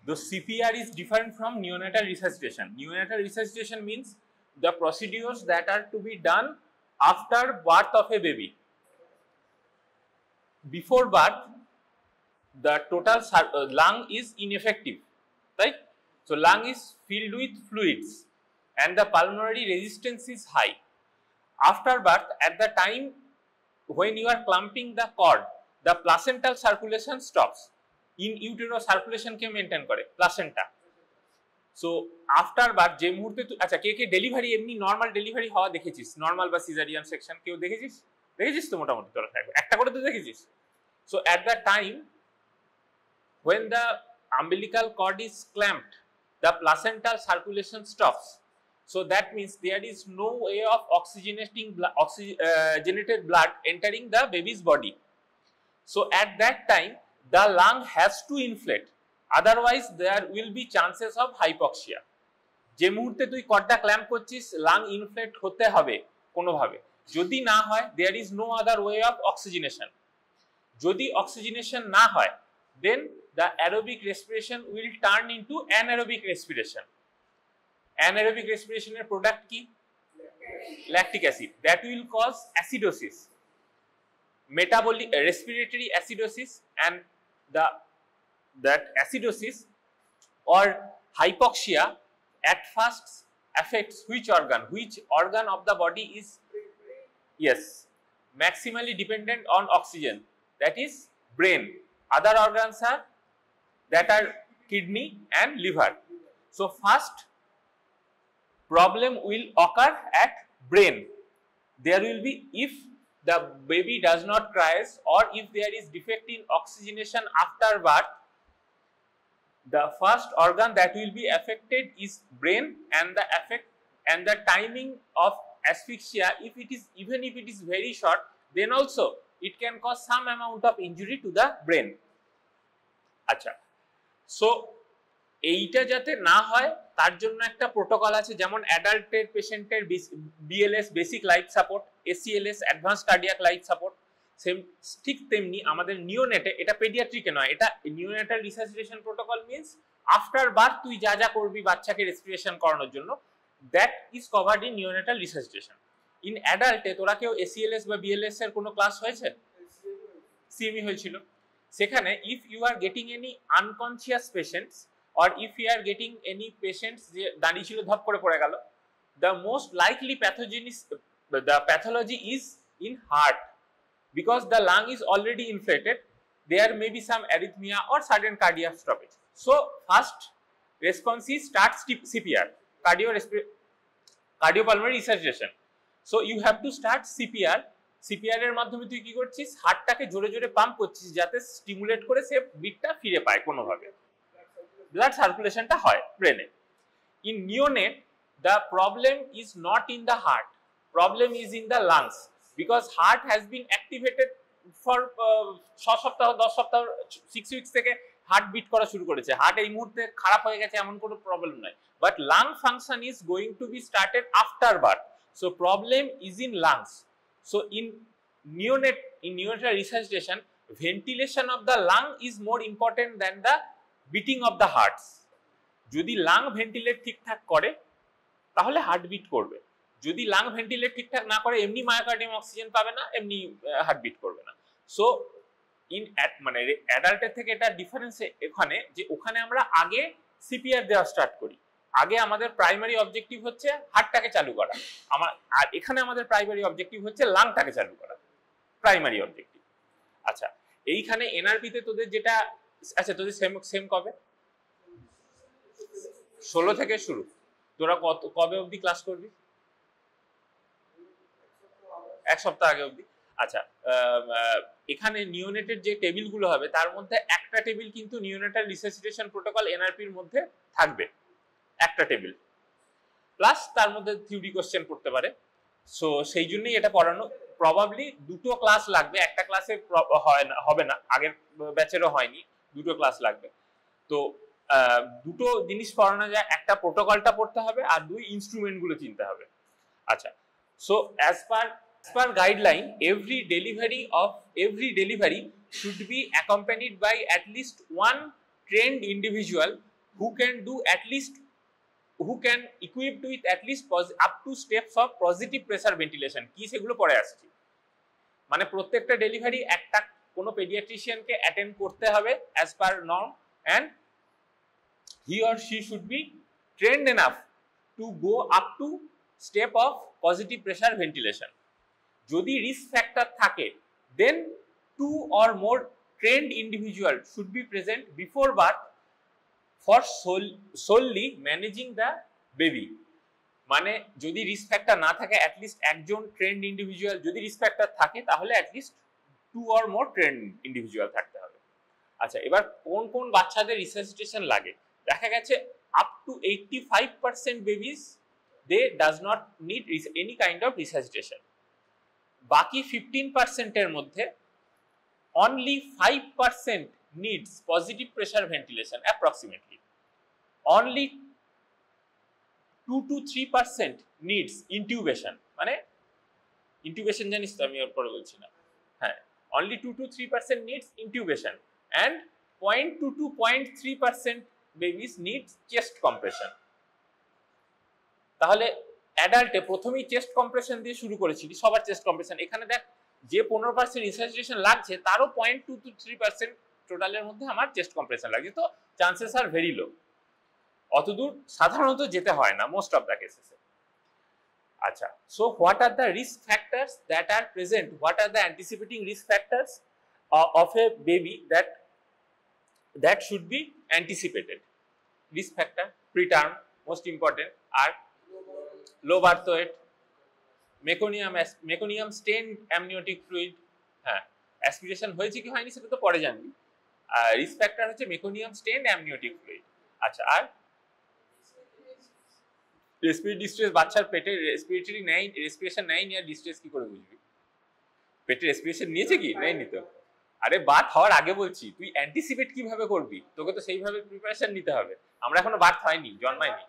The CPR is different from neonatal resuscitation. Neonatal resuscitation means the procedures that are to be done after birth of a baby. Before birth, the total lung is ineffective, right? So lung is filled with fluids and the pulmonary resistance is high. After birth, at the time when you are clamping the cord, the placental circulation stops. In utero circulation ke maintain kore placenta. So after birth je muhurte acha ke delivery emni normal delivery hawa dekhechis, normal ba cesarean section keu dekhechis to motamoti তোরা একটা করে তো দেখেছিস. So at that time when the umbilical cord is clamped, the placental circulation stops. So that means there is no way of oxygenating oxygenated blood entering the baby's body. So at that time the lung has to inflate, otherwise there will be chances of hypoxia. যে মুহূর্তে তুই কর্ডটা clamp করছিস lung ইনফ্লেট হতে হবে কোনোভাবে, যদি না হয় there is no other way of oxygenation. যদি অক্সিজেনেশন না হয় then the aerobic respiration will turn into anaerobic respiration. Anaerobic respiration এর প্রোডাক্ট কি? lactic acid. That will cause acidosis, metabolic respiratory acidosis, and that acidosis or hypoxia at first affects which organ of the body is maximally dependent on oxygen, that is brain. Other organs are kidney and liver. So first problem will occur at brain. There will be, if the baby does not cry or if there is defect in oxygenation after birth, the first organ that will be affected is brain, and the timing of asphyxia, even if it is very short, then also it can cause some amount of injury to the brain. আচ্ছা, so এইটা যাতে না হয় তার জন্য একটা protocol আছে, যেমন অ্যাডাল্টের পেশেন্টের BLS basic life support, ACLS advance cardiac life support, same ঠিক তেমনি আমাদের নিওনেটে, এটা পেডিয়াট্রিকে নয়, এটা neonatal resuscitation protocol means after birth তুই যা যা করবি বাচ্চাকে রেসপিরেশন করানোর জন্য, that is covered in neonatal resuscitation. In অ্যাডাল্টে তোরা কেউ এসিএলএস বা বিএলএস এর কোনো ক্লাস হয়েছে? সিএমই হয়েছিল। সেখানে if you are getting any unconscious patients or if you are getting any patients যে দাঁড়িয়ে ছিল ধপ করে পড়ে গেল, the most likely the pathology is in heart, because the lung is already inflated, there may be some arrhythmia or sudden cardiac stoppage. So first response is start CPR, cardiopulmonary resuscitation. So you have to start CPR. CPR এর মাধ্যমে তুই কি করছিস, হার্টটাকে জোরে জোরে pump করছিস যাতে stimulate করে সে বিটটা ফিরে পায় কোনোভাবে, blood circulation টা হয় ব্রেনে। In neonate the problem is not in the heart, problem is in the lungs, because heart has been activated for 6 সপ্তাহ 10 সপ্তাহ 6 উইকস থেকে হার্ট বিট করা শুরু করেছে, হার্ট এই মুহূর্তে খারাপ হয়ে গেছে এমন কোনো প্রবলেম নয়, but lung function is going to B started after birth, so problem is in lungs. So in neonatal resuscitation, ventilation of the lung is more important than the beating of the hearts. যদি lung ventilate ঠিকঠাক করে তাহলে heartbeat করবে, যদি lung ventilate ঠিকঠাক না করে এমনি মায়োকার্ডিয়াম অক্সিজেন পাবে না, এমনি হার্টবিট করবে না। সো মানে অ্যাডাল্টের থেকে এটা ডিফারেন্স এখানে যে ওখানে আমরা আগে সিপিআর দেওয়া স্টার্ট করি, আগে আমাদের প্রাইমারি অবজেক্টিভ হচ্ছে হার্টটাকে চালু করা, আর এখানে আমাদের প্রাইমারি অবজেক্টিভ হচ্ছে লাংটাকে চালু করা, প্রাইমারি অবজেক্টিভ। আচ্ছা, এইখানে এনআরপিতে তোদের যেটা, আচ্ছা তোদের সেম কবে? 16 থেকে শুরু। তোরা কবে অবধি ক্লাস করবি? এক সপ্তাহ আগে অবধি। আচ্ছা, এখানে নিওনেটের যে টেবিলগুলো হবে তার মধ্যে একটা টেবিল কিন্তু নিওনেটাল রিসাসিটেশন প্রোটোকল এনআরপির মধ্যে থাকবে, একটা টেবিল, প্লাস তার মধ্যে থিওরি কোশ্চেন পড়তে পারে। সো সেই জন্যই এটা পড়ানো, প্রবাবলি দুটো ক্লাস লাগবে, একটা ক্লাসে হবে না, আগের ব্যাচেরও হয়নি, দুটো ক্লাস লাগবে। তো দুটো জিনিস পড়ানো যায়, একটা প্রোটোকলটা পড়তে হবে আর দুই ইনস্ট্রুমেন্ট গুলো চিনতে হবে। আচ্ছা, so as per guideline, every delivery should be accompanied by at least one trained individual who can equipped with at least up to steps of positive pressure ventilation কি সেগুলো পরে আসছি মানে প্রত্যেকটা ডেলিভারি একটা কোনো পেডিয়াট্রিশিয়ানকে অ্যাটেন্ড করতে হবে as per norm and he or she should be trained enough to go up to step of positive pressure ventilation যদি রিস্ক ফ্যাক্টর থাকে then 2 or more trained individual should be present before birth for solely managing the baby মানে যদি risk factor না থাকে at least একজন trend individual যদি risk factor থাকে তাহলে at least 2 or more trend individual থাকতে হবে আচ্ছা এবার কোন কোন বাচ্চাদের রিসাসিটেশন লাগে দেখা গেছে up to 85% babies they does not need any kind of resuscitation বাকি 15% এর মধ্যে only 5% needs positive pressure ventilation approximately only 2 to 3% needs intubation মানে intubation জানিস তো আমি এর পরে বলছি না হ্যাঁ only 2 to 3% needs intubation and 0.2 to 0.3% babies needs chest compression তাহলে অ্যাডাল্টে প্রথমেই চেস্ট কম্প্রেশন দিয়ে শুরু করেছিলি সবার চেস্ট কম্প্রেশন এখানে দেখ যে 15% রিসাসিটেশন লাগছে তারও 0.2 to 3% টোটালের মধ্যে আমার চেস্ট কম্প্রেশন লাগছে তো চান্সেস আর ভেরি লো অতদূর সাধারণত যেতে হয় না মোস্ট অফ দ্য কেসেসে আচ্ছা so what are the risk factors that are present what are the anticipating risk factors of a baby that should be anticipated risk factor preterm most important are low birth weight meconium stain amniotic fluid হ্যাঁ aspiration হয়েছে কি হয়নি সেটা তো পরে জানবি আর risk factor হচ্ছে মেকোনিয়াম স্টেন অ্যামনিওটিক ফ্লুইড আচ্ছা আর রেসপিরেটরি ডিস্ট্রেস বাচ্চার পেটে রেসপিরেশন নেয়নি আর ডিস্ট্রেস কি করে বুঝবি পেটে রেসপিরেশন নিয়েছে কি নেয়নি তো আরে বাত হওয়ার আগে বলছি তুই অ্যান্টিসিপেট কিভাবে করবি তোকে তো সেইভাবে প্রিপারেশন নিতে হবে আমরা এখনো বার্থ হয়নি জন্মায়নি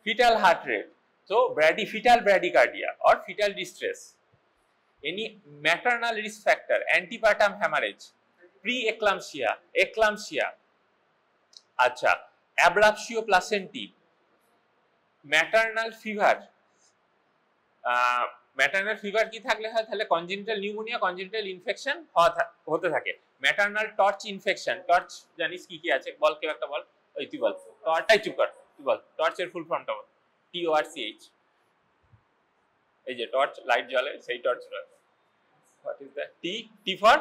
fetal heart rate so fetal bradycardia or fetal distress any maternal risk factor antepartum hemorrhage eclampsia acha abruptio placentae maternal fever কি থাকলে হয় তাহলে congenital pneumonia congenital infection হতে থাকে maternal torch infection torch জানিস কি কি আছে বল কেউ একটা বল ওই তুই বল টর্চটাই চুপ কর তুই বল টর্চের ফুল ফর্মটা বল TORCH এই যে টর্চ লাইট জ্বলে সেই টর্চ রয় what is that T for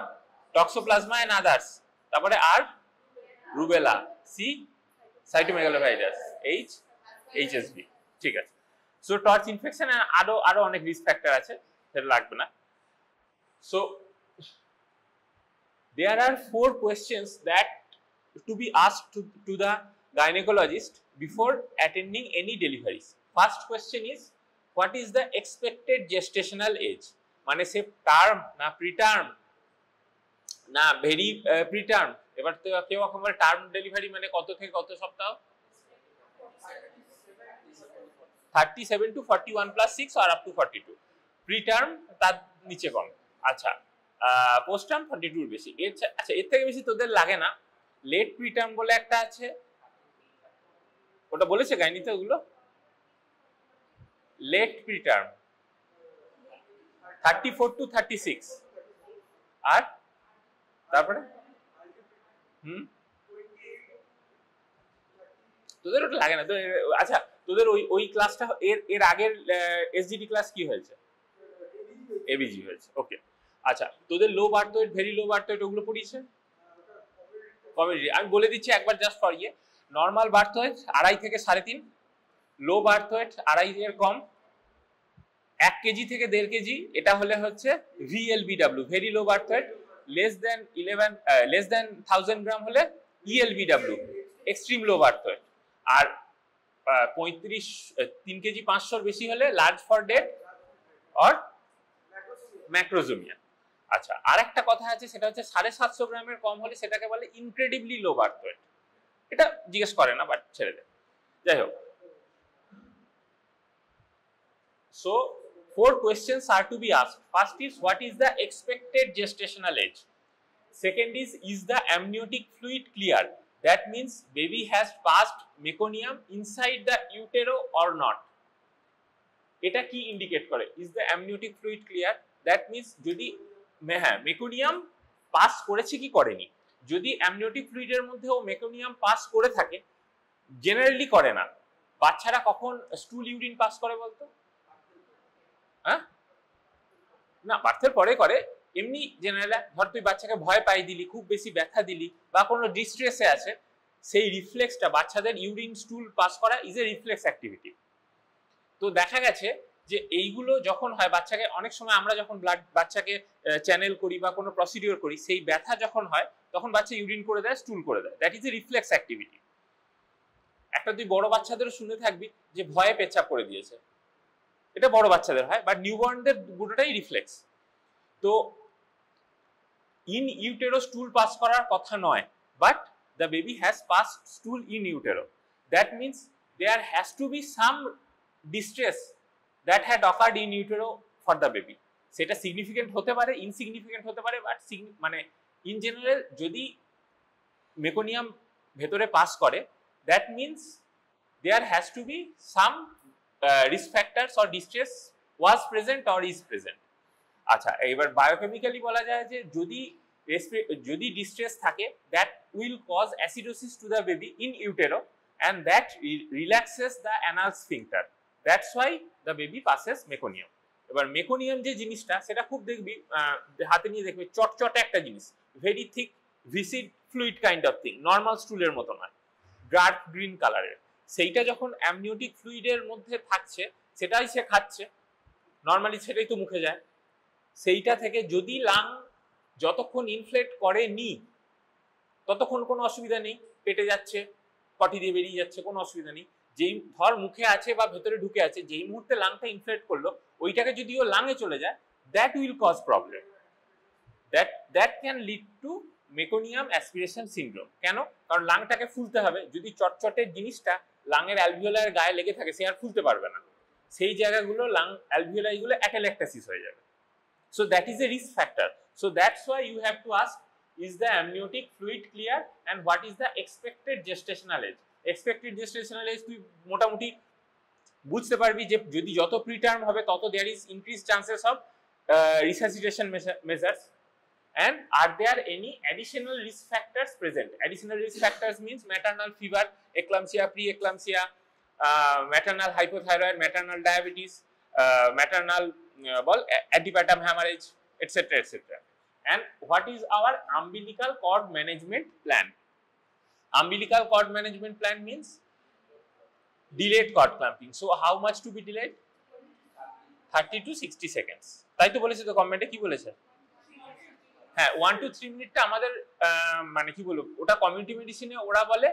toxoplasma and others তারপরে আর rubella C cytomegalovirus H HSV ঠিক আছে সো টর্চ ইনফেকশন আরো অনেক রিস্ক ফ্যাক্টর আছে সেটা লাগবে না so there are 4 questions that to be asked to the gynecologist before attending any deliveries. First question is what is the expected gestational age মানে সে term না প্রিটার্ম না very preterm এবার তো কেউ এখন টার্ম ডেলিভারি মানে কত থেকে কত সপ্তাহ 37 to 41 plus 6 or up to 42 preterm তার নিচে কম আচ্ছা পোস্টার্ম 42 এর বেশি আচ্ছা এর থেকে বেশি তোদের লাগে না লেট প্রিটার্ম বলে একটা আছে ওটা বলেছে গাইনিতে ওগুলো লেট প্রিটার্ম 34 to 36 আর তারপরে তোদের ওটা লাগে না তো আচ্ছা তোদের ওই ক্লাসটা এর আগের এসজিডি ক্লাস কি হয়েছে এবিজি হয়েছে ওকে আচ্ছা তোদের লো birth wait very low birth wait ওগুলো পড়িয়েছে কবে আমি বলে দিচ্ছি একবার জাস্ট ফর ইয়ে নরমাল বার্থ ওয়েট 2.5 থেকে 3.5 লো বার্থ ওয়েট 2.5 এর কম 1 কেজি থেকে 1.5 কেজি এটা হলে হচ্ছে VLBW very low birth weight less than 1000 gram হলে ELBW extreme low birth weight আর 3 কেজি 500 এর বেশি হলে large for date or macrosomia আচ্ছা আরেকটা কথা আছে সেটা হচ্ছে 750 গ্রামের কম হলে সেটাকে বলে ইনক্রেডিবলি লো বার্থ ওয়েট এটা জিজ্ঞেস করে না বাট ছেড়ে দেয় যাই হোক so 4 questions are to be asked first is what is the expected gestational age second is the amniotic fluid clear that means baby has passed meconium inside the utero or not. এটা কি indicate করে? Is the amniotic fluid clear? That means যদি হ্যাঁ meconium pass করেছে কি করেনি, যদি amniotic ফ্লুইডের মধ্যে ও মেকোনিয়াম পাস করে থাকে, জেনারেলি করে না, বাচ্চারা কখন স্টুল ইউরিন পাস করে বলতো? হ্যাঁ না, বার্থের পরে করে। এমনি জেনারেল ধর তুই বাচ্চাকে ভয় পাই দিলি, খুব বেশি ব্যথা দিলি বা কোনো ডিস্ট্রেসে আছে, সেই রিফ্লেক্সটা বাচ্চাদের ইউরিন স্টুল পাস করা ইজ এ রিফ্লেক্স অ্যাক্টিভিটি। তো দেখা গেছে যে এইগুলো যখন হয় বাচ্চাকে, অনেক সময় আমরা যখন ব্লাড বাচ্চাকে চ্যানেল করি বা কোনো প্রসিডিওর করি, সেই ব্যথা যখন হয় তখন বাচ্চা ইউরিন করে দেয়, স্টুল করে দেয়, that is A reflex activity. একটা তুই বড় বাচ্চাদেরও শুনে থাকবি যে ভয়ে পেচ্ছাপ করে দিয়েছে, এটা বড় বাচ্চাদের হয়, বাট নিউবর্নদের গোটাটাই রিফ্লেক্স। তো ইন ইউটেরো স্টুল পাস করার কথা নয়, but the baby has pass stool in utero, that means there has to be some distress that had occurred in utero for the baby. সেটা সিগনিফিকেন্ট হতে পারে, insignificant হতে পারে, but মানে in general যদি মেকোনিয়াম ভেতরে পাস করে, that means there has to be some risk factors or distress was present or is present. আচ্ছা, এবার বায়োকেমিক্যালি বলা যায় যে যদি ডিস্ট্রেস থাকে, that will cause acidosis to the baby in utero and that relaxes the anal sphincter, that's why the baby passes meconium. এবার meconium যে জিনিসটা সেটা খুব দেখবি হাতে নিয়ে দেখবি চটচটে একটা জিনিস, very thick viscid fluid kind of thing, normal স্টুলের মতো নয়, ডার্ক গ্রিন কালারের। সেইটা যখন অ্যামনিওটিক ফ্লুইডের মধ্যে থাকছে, সেটাই সে খাচ্ছে, নর্মালি সেটাই তো মুখে যায়, সেইটা থেকে যদি লাং যতক্ষণ ইনফ্লেট করেনি ততক্ষণ কোনো অসুবিধা নেই, পেটে যাচ্ছে, পটি দিয়ে বেরিয়ে যাচ্ছে, কোনো অসুবিধা নেই। যেই ধর মুখে আছে বা ভেতরে ঢুকে আছে, যেই মুহূর্তে লাংটা ইনফ্লেট করলো, ওইটাকে যদি ও লাঙে চলে যায়, that will cause problem, that can lead to meconium aspiration syndrome. কেন? কারণ লাংটাকে ফুলতে হবে, যদি চটচটের জিনিসটা লাঙের অ্যালভিওলার গায়ে লেগে থাকে, সে আর ফুলতে পারবে না, সেই জায়গাগুলো লাং অ্যালভিওলাইগুলো অ্যাটেলেক্টাসিস হয়ে যাবে। So that is a risk factor. So that's why you have to ask, is the amniotic fluid clear and what is the expected gestational age? Expected gestational age তুই মোটামুটি বুঝতে পারবি যে যদি যত প্রিটার্ম হবে তত there is increased chances of resuscitation measures, and are there any additional risk factors present? Additional risk factors means maternal fever, eclampsia, pre-eclampsia, maternal hypothyroid, maternal diabetes, maternal antepartum hemorrhage, etc., etc. And what is our umbilical cord management plan? Umbilical cord management plan means delayed cord clamping. So how much to be delayed? 30 to 60 seconds. তাই তো বলেছে তো কমেন্টে, কি বলেছে? হ্যাঁ, 1 to 3 মিনিটটা আমাদের মানে কি বলবো, ওটা কমিউনিটি মেডিসিনে ওরা বলে,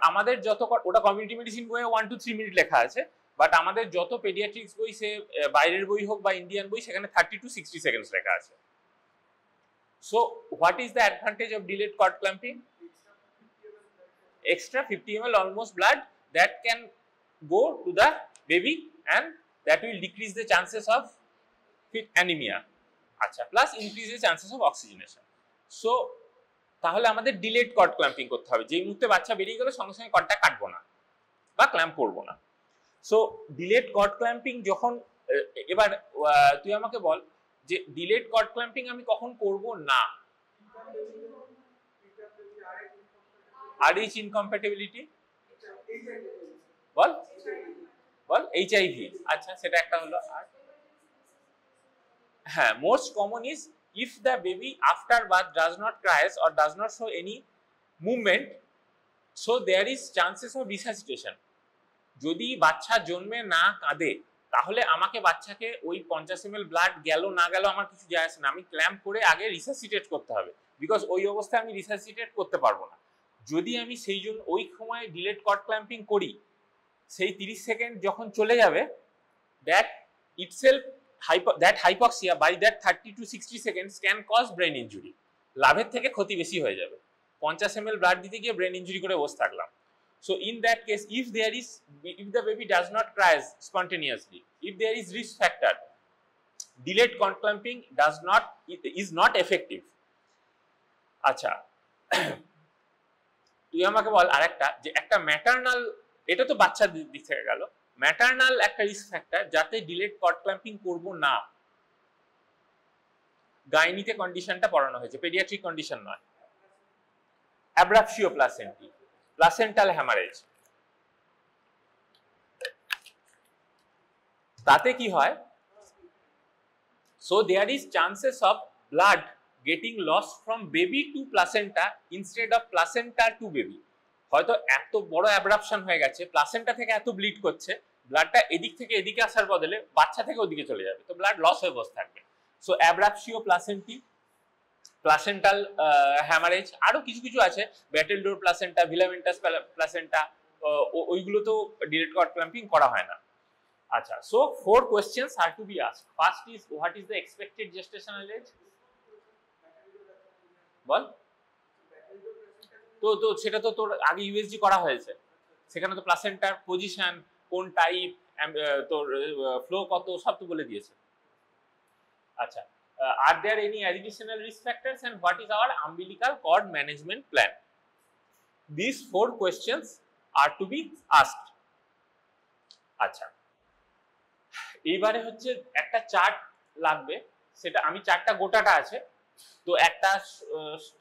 আমাদের যত, ওটা কমিউনিটি মেডিসিন বইয়ে 1 to 3 মিনিট লেখা আছে, বাট আমাদের যত পেডিয়াট্রিক্স বই, সে বাইরের বই হোক বা ইন্ডিয়ান বই, সেখানে 30 to 60 সেকেন্ডস লেখা আছে। So what is the advantage of delayed cord clamping? Extra 50 ml almost blood that can go to the baby and that will decrease the chances of anemia. আচ্ছা, plus increase the chances of oxygenation. So তাহলে আমাদের delayed cord clamping করতে হবে, যেই মুহূর্তে বাচ্চা বেরিয়ে গেল সঙ্গে সঙ্গে কর্ডটা কাটবো না বা ক্ল্যাম্প করবো না। So delayed cord clamping যখন, এবার তুই আমাকে বল যে ডিলেড কর্ড ক্ল্যাম্পিং আমি কখন করব না? RH ইনকম্প্যাটিবিলিটি, বল বল HIV, আচ্ছা সেটা একটা হলো। আর হ্যাঁ, most common is if the baby after birth does not cries or does not show any movement, so there is chances of resuscitation. যদি বাচ্চা জন্মে না কাঁদে, তাহলে আমাকে বাচ্চাকে ওই 50 ml ব্লাড গেল না গেল আমার কিছু যায় আসে না, আমি ক্ল্যাম্প করে আগে রিসাসিটেট করতে হবে, বিকজ ওই অবস্থায় আমি রিসাসিটেট করতে পারবো না। যদি আমি সেই জন্য ওই সময় ডিলেড কর্ড ক্ল্যাম্পিং করি, সেই 30 সেকেন্ড যখন চলে যাবে, that itself that hypoxia by that 30 to 60 seconds can cause brain injury. লাভের থেকে ক্ষতি বেশি হয়ে যাবে, 50 ml ব্লাড দিতে গিয়ে ব্রেন ইনজুরি করে বসে থাকলাম। So in that case, if the baby does not cry spontaneously, if there is risk factor, delayed cord clamping is not effective. আচ্ছা, তুই আমাকে বল আরেকটা, যে একটা ম্যাটারনাল, এটা তো বাচ্চার দিক থেকে গেল, ম্যাটারনাল একটা রিস্ক ফ্যাক্টর যাতে ডিলেড কর্ড ক্ল্যাম্পিং করব না, গাইনিতে কন্ডিশনটা পড়ানো হয়েছে, পেডিয়াট্রিক কন্ডিশন নয়। অ্যাব্রাপশিও প্লাসেন্টি, প্লাসেন্টাল হ্যামারেজ। তাতে কি হয়, so there is chances of blood getting lost from baby to placenta instead of placenta to baby. হয়তো এত বড় অ্যাব্রাপশন হয়ে গেছে, প্লাসেন্টা থেকে এত ব্লিড করছে, ব্লাডটা এদিক থেকে এদিকে আসার বদলে বাচ্চা থেকে ওদিকে চলে যাবে, তো ব্লাড লস হয়ে বসে থাকবে। সো অ্যাব্রাপশিও প্লাসেন্টি, প্লাসেন্টাল হ্যামারেজ, আরো কিছু কিছু আছে, ব্যাটেলডোর প্লাসেন্টা, ভিলামেন্টাস প্লাসেন্টা, ওইগুলো তো ডিরেক্ট কর্ড ক্ল্যাম্পিং করা হয় না। আচ্ছা, so 4 questions are to be asked. First is, what is the expected gestational age? বল। তো সেটা তো তোর আগে ইউএসজি করা হয়েছে, সেখানে তো প্লাসেন্টার পজিশন, কোন টাইপ, তোর ফ্লো কত, সব তো বলে দিয়েছে। আচ্ছা, are there any additional risk factors and what is our umbilical cord management plan? These 4 questions are to be asked. আচ্ছা, এইবারে হচ্ছে একটা চার্ট লাগবে, সেটা আমি চারটা গোটাটা আছে, তো একটা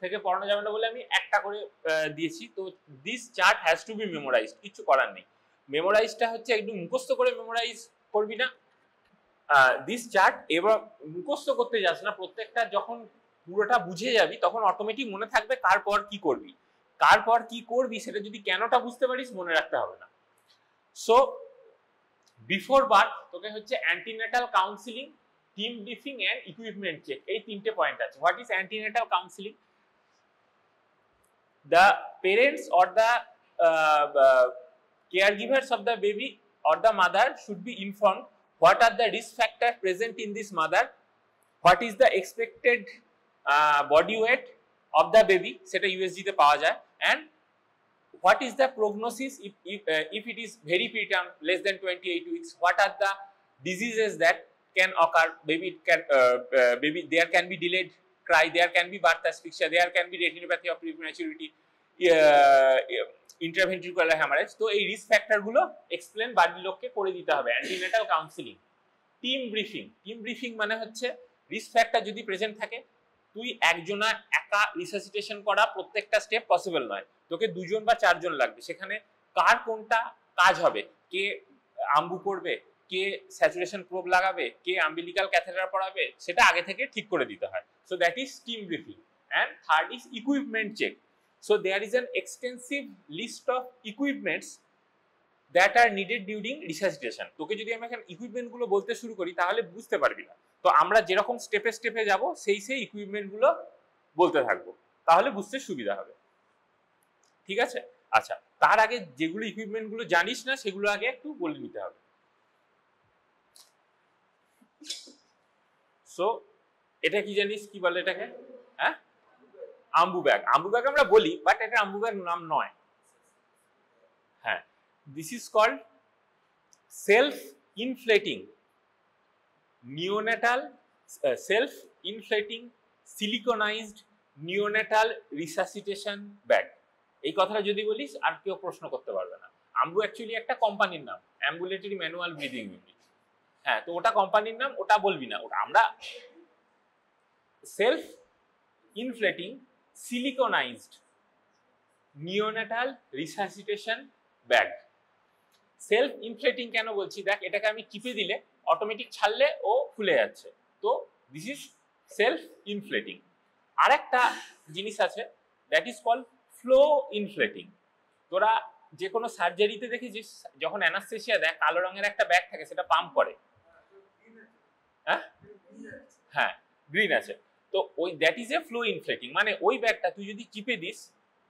থেকে পড়ানো যাবে না বলে আমি একটা করে দিয়েছি। তো this chart has to be memorised, কিছু করার নেই। মেমোরাইজটা হচ্ছে একটু মুখস্থ করে মেমোরাইজ করবি না, দিস চার্ট এবার মুখস্থ করতে যাস না, প্রত্যেকটা যখন পুরোটা বুঝে যাবি তখন অটোমেটিক মনে থাকবে কার পর কি করবি, কার পর কি করবি সেটা যদি কেনটা বুঝতে পারিস মনে রাখতে হবে না। সো বিফোর বার্থ তোকে হচ্ছে antenatal counselling, team briefing and equipment check, এই তিনটে পয়েন্ট আছে। What is antenatal counselling? The parents or the caregivers of the baby or the mother should be informed what are the risk factors present in this mother, what is the expected body weight of the baby, সেটা USG তে পাওয়া যায়, and what is the prognosis if it is very preterm, less than 28 weeks, what are the diseases that can occur, baby there can be delayed cry, there can be birth asphyxia, there can be retinopathy of prematurity, intraventricular hemorrhage। তো এই risk factor গুলো explain বাড়ির লোককে করে দিতে হবে। Antenatal counselling, team briefing, team briefing মানে হচ্ছে রিস্ক ফ্যাক্টর যদি প্রেজেন্ট থাকে, তুই একজনা একা রিসাসিটেশন করা প্রত্যেকটা স্টেপ পসিবল নয়, তোকে 2 জন বা 4 জন লাগবে, সেখানে কার কোনটা কাজ হবে, কে আম্বু করবে, কে স্যাচুরেশন প্রোব লাগাবে, কে আম্বিলিকাল ক্যাথেটার পড়াবে, সেটা আগে থেকে ঠিক করে দিতে হয়। So that is team briefing. And third is equipment check. So there is an extensive list of equipments that are needed during resuscitation. তোকে যদি আমি এখন ইকুইপমেন্ট গুলো বলতে শুরু করি তাহলে বুঝতে পারবি না, তো আমরা যেরকম স্টেপে স্টেপে যাব সেই ইকুইপমেন্ট গুলো বলতে থাকবো, তাহলে বুঝতে সুবিধা হবে। ঠিক আছে? আচ্ছা, তার আগে যেগুলো ইকুইপমেন্ট গুলো জানিস না সেগুলো আগে একটু বলে নিতে হবে। সো এটা কি জানিস, কি বলে এটাকে? হ্যাঁ, আম্বু ব্যাগ। আম্বু ব্যাগ আমরা বলি, বাট এটা আম্বু ব্যাগ নাম নয়। হ্যাঁ, this is called self inflating neonatal, self inflating siliconized neonatal resuscitation bag. এই কথাটা যদি বলিস আর কেউ প্রশ্ন করতে পারবে না। আম্বু অ্যাকচুয়ালি একটা কোম্পানির নাম, অ্যাম্বুলেটরি ম্যানুয়াল ব্রিদিং ইউনিট। হ্যাঁ, তো ওটা কোম্পানির নাম, ওটা বলবি না, ওটা আমরা self inflating siliconized neonatal resuscitation bag। Self inflating কেন বলছি, দেখ এটাকে আমি চিপে দিলে অটোমেটিক ছাড়লে ও খুলে যাচ্ছে, তো দিস ইজ সেলফ ইনফ্লেটিং। আরেকটা জিনিস আছে দ্যাট ইজ কল্ড ফ্লো ইনফ্লেটিং। তোরা যে কোনো সার্জারিতে দেখেছিস যখন অ্যানাস্থেসিয়া দেয় কালো রঙের একটা ব্যাগ থাকে, সেটা পাম্প করে। হ্যাঁ হ্যাঁ, গ্রিন আছে। তো ওই দ্যাট ইজ এ ফ্লো ইনফ্লেটিং, মানে ওই ব্যাগটা তুই যদি চিপে দিস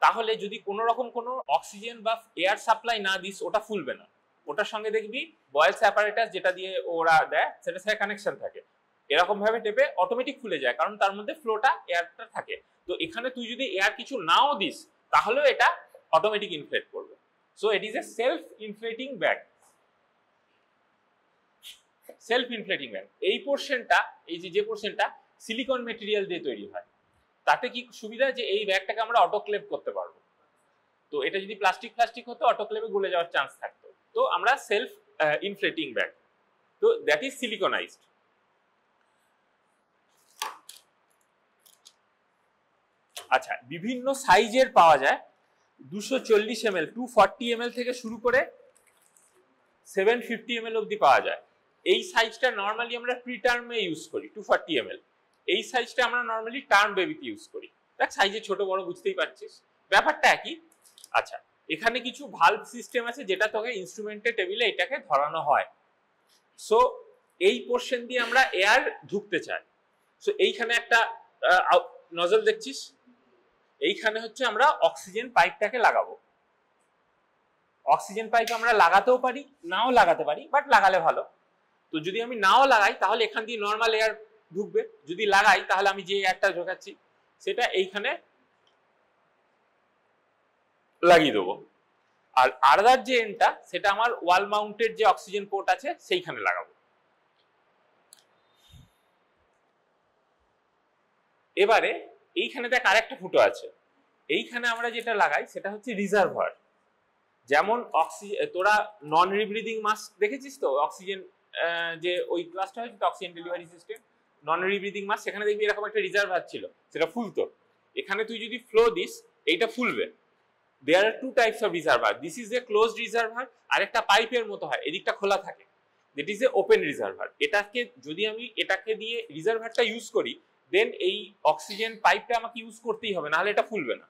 তাহলে যদি কোনো রকম কোনো অক্সিজেন বা এয়ার সাপ্লাই না দিস ওটা ফুলবে না, ওটার সঙ্গে দেখবি বয়েলস অ্যাপারেটাস যেটা দিয়ে ওরা দেয় সেটার সাথে কানেকশন থাকে, এরকম ভাবে টেপে অটোমেটিক খুলে যায়, কারণ তার মধ্যে ফ্লোটা এয়ারটা থাকে। তো এখানে তুই যদি এয়ার কিছু নাও দিস তাহলেও এটা অটোমেটিক ইনফ্লেট করবে। So it is a self inflating bag. Self inflating bag এই পোর্শনটা, এই যে পোর্শনটা সিলিকন মেটেরিয়াল দিয়ে তৈরি হয়, তাতে কি সুবিধা যে এই ব্যাগটাকে আমরা অটোক্লেভ করতে পারবো। তো এটা যদি প্লাস্টিক হতো অটোক্লেভে গলে যাওয়ার চান্স থাকতো। তো আমরা সেলফ ইনফ্লেটিং ব্যাগ, তো দ্যাট ইজ সিলিকনাইজড। আচ্ছা, বিভিন্ন সাইজের পাওয়া যায়, 240 ml 240 ml থেকে শুরু করে 750 ml অবধি পাওয়া যায়। এই সাইজটা নর্মালি আমরা প্রিটার্মে ইউজ করি 240 ml। এই সাইজটা আমরা নর্মালি টার্ম বেবিতে ইউজ করি। দেখ সাইজে ছোট বড় বুঝতেই পারছিস, ব্যাপারটা একই। আচ্ছা, এখানে কিছু ভালভ সিস্টেম আছে যেটা তোকে ইনস্ট্রুমেন্টের টেবিলে এটাকে ধরানো হয়। সো এই পোর্শন দিয়ে আমরা এয়ার ঢুকতে চাই। সো এইখানে একটা নজল দেখছিস, এইখানে হচ্ছে আমরা অক্সিজেন পাইপটাকে লাগাবো। অক্সিজেন পাইপ আমরা লাগাতেও পারি, নাও লাগাতে পারি, বাট লাগালে ভালো। তো যদি আমি নাও লাগাই তাহলে এখান দিয়ে নর্মাল এয়ার ঢুকবে, যদি লাগাই তাহলে আমি যে এয়ারটা ঢোকাচ্ছি সেটা এইখানে লাগিয়ে দেবো। আর আদার যে এন্ডটা সেটা আমার ওয়াল মাউন্টেড যে অক্সিজেন পোর্ট আছে সেইখানে লাগাবো। এবারে এইখানে দেখ আরেকটা ফুটো আছে, এইখানে আমরা যেটা লাগাই সেটা হচ্ছে রিজার্ভার। যেমন তোরা নন রিব্রিদিং মাস্ক দেখেছিস তো, অক্সিজেন যে ওই ক্লাসটা হয়েছে অক্সিজেন ডেলিভারি সিস্টেম, নন রিব্রিদিং মাস্ক, সেখানে দেখবি এরকম একটা রিজার্ভার ছিল, সেটা ফুলতো। এখানে তুই যদি ফ্লো দিস এইটা ফুলবে। There are two types of reservoir, this is a closed reservoir, আর একটা পাইপের মতো হয়, এদিকটা খোলা থাকে, that is a open reservoir. এটাকে যদি আমি এটাকে দিয়ে রিজার্ভারটা ইউজ করি, দেন এই অক্সিজেন পাইপটা আমাকে ইউজ করতেই হবে, নাহলে এটা ফুলবে না।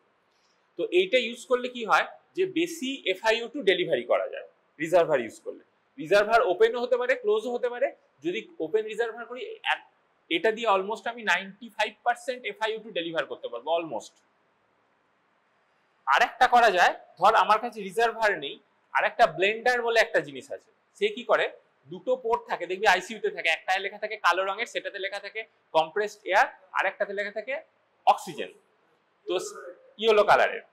তো এইটা ইউজ করলে কি হয় যে বেশি FiO2 ডেলিভারি করা যায় রিজার্ভার ইউজ করলে। রিজার্ভার ওপেনও হতে পারে, ক্লোজও হতে পারে। যদি ওপেন রিজার্ভার করি এটা দিয়ে অলমোস্ট আমি 95% FiO2 ডেলিভার করতে পারবো অলমোস্ট। আরেকটা করা যায়, ধর আমার কাছে রিজার্ভার নেই, আরেকটা ব্লেন্ডার বলে একটা জিনিস আছে। সে কি করে, দুটো পোর্ট থাকে, দেখবি আইসিইউতে থাকে, একটায় লেখা থাকে কালো রঙের, সেটাতে লেখা থাকে কম্প্রেসড এয়ার, আরেকটাতে লেখা থাকে অক্সিজেন। তো ইয়েলো কালারের,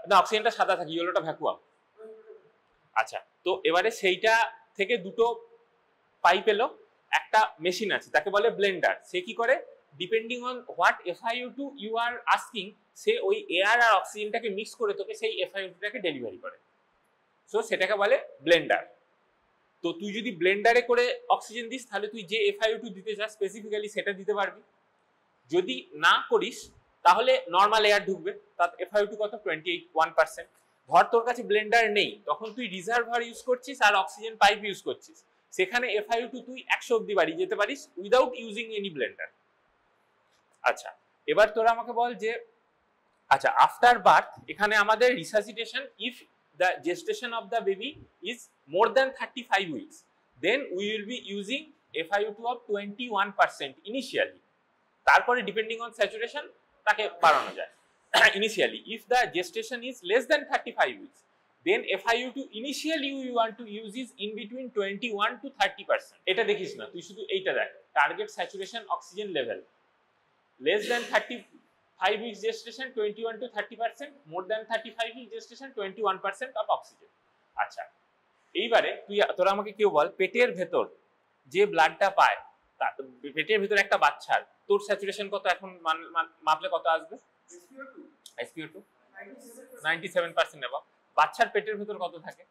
না অক্সিজেনটা সাদা থাকে, ইয়েলোটা ভ্যাকুয়াম। আচ্ছা, তো এবারে সেইটা থেকে দুটো পাইপ এলো, একটা মেশিন আছে তাকে বলে ব্লেন্ডার। সে কি করে, depending on what FiO2 you are asking, সে ওই এয়ার আর অক্সিজেনটাকে মিক্স করে তোকে সেই FiO2টাকে ডেলিভারি করে। সো সেটাকে বলে ব্লেন্ডার। তো তুই যদি ব্লেন্ডারে করে অক্সিজেন দিস তাহলে তুই যে FiO2 দিতে চাস স্পেসিফিক্যালি সেটা দিতে পারবি। যদি না করিস তাহলে নর্মাল এয়ার ঢুকবে, তার FiO2 কত 21%। ধর তোর কাছে ব্লেন্ডার নেই, তখন তুই রিজার্ভার ইউজ করছিস আর অক্সিজেন পাইপ ইউজ করছিস, সেখানে FiO2 তুই 100 অব্দি বাড়িয়ে যেতে পারিস উইদাউট ইউজিং এনি ব্লেন্ডার। আচ্ছা, এবার তোরা আমাকে বল যে আচ্ছা আফটার বার্থ এখানে আমাদের resuscitation, if the gestation of the baby is more than 35 weeks, then we will be using FiO2 of 21% initially. তারপরে ডিপেন্ডিং অন স্যাচুরেশন তাকে বাড়ানো যায়। Initially if the gestation is less than 35 weeks, then FiO2 initially we want to use is in between 21 to 30%. এটা দেখিস না, তুই শুধু এইটা দেখ, target saturation oxygen level, less than 35 weeks gestation 21 to 30%, more than 35 weeks gestation 21% of oxygen. আচ্ছা, এইবারে তোরা আমাকে কেউ বল, পেটের ভেতর যে ব্লাডটা পায়, পেটের ভেতর একটা বাচ্চার তোর স্যাচুরেশন কত এখন মাপলে কত আসবে? SpO2 97% নেব। বাচ্চার পেটের ভেতর কত থাকে?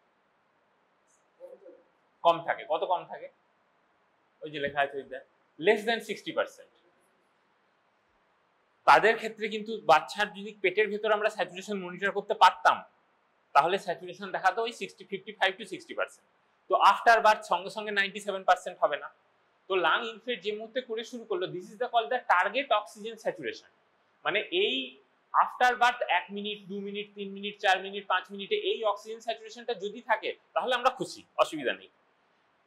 কম থাকে। কত কম থাকে? ওই যে লেখা আছে লেস দেন 60%। তাদের ক্ষেত্রে কিন্তু বাচ্চার যদি পেটের ভেতর আমরা স্যাচুরেশন মনিটর করতে পারতাম তাহলে স্যাচুরেশন দেখাতো ওই 55 to 60%। তো আফটার বার্থ সঙ্গে সঙ্গে 97% হবে না। তো লাং ইনফ্লেট যে মুহূর্তে করে শুরু করলো, this is the call the target oxygen saturation. মানে এই after birth 1 minute 2 minute 3 minute 4 minute 5 মিনিটে এই অক্সিজেন স্যাচুরেশনটা যদি থাকে তাহলে আমরা খুশি, অসুবিধা নেই।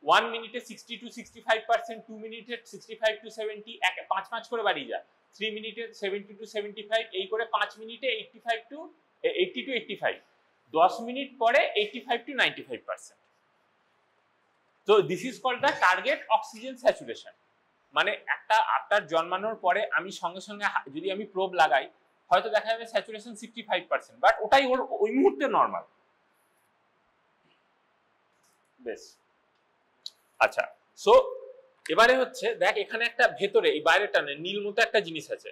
1 মিনিটে 60 to 65%, 2 মিনিটে 65 to 70, 5 করে বাড়িয়ে যায়। 3 মিনিটে 70 to 75, এই করে 5 মিনিটে 80 to 85, 10 মিনিট পরে 85 to 95%। তো this is called the target oxygen saturation. মানে একটা আফটার জন্মানোর পরে আমি সঙ্গে সঙ্গে যদি আমি প্রোব লাগাই, হয়তো দেখা যাবে স্যাচুরেশন 65%, বাট ওটাই ওর ওই মুহূর্তে নর্মাল। বেশ, আচ্ছা, সো এবারে হচ্ছে দেখ এখানে একটা ভেতরে এই বাইরেটা নীল মতো একটা জিনিস আছে,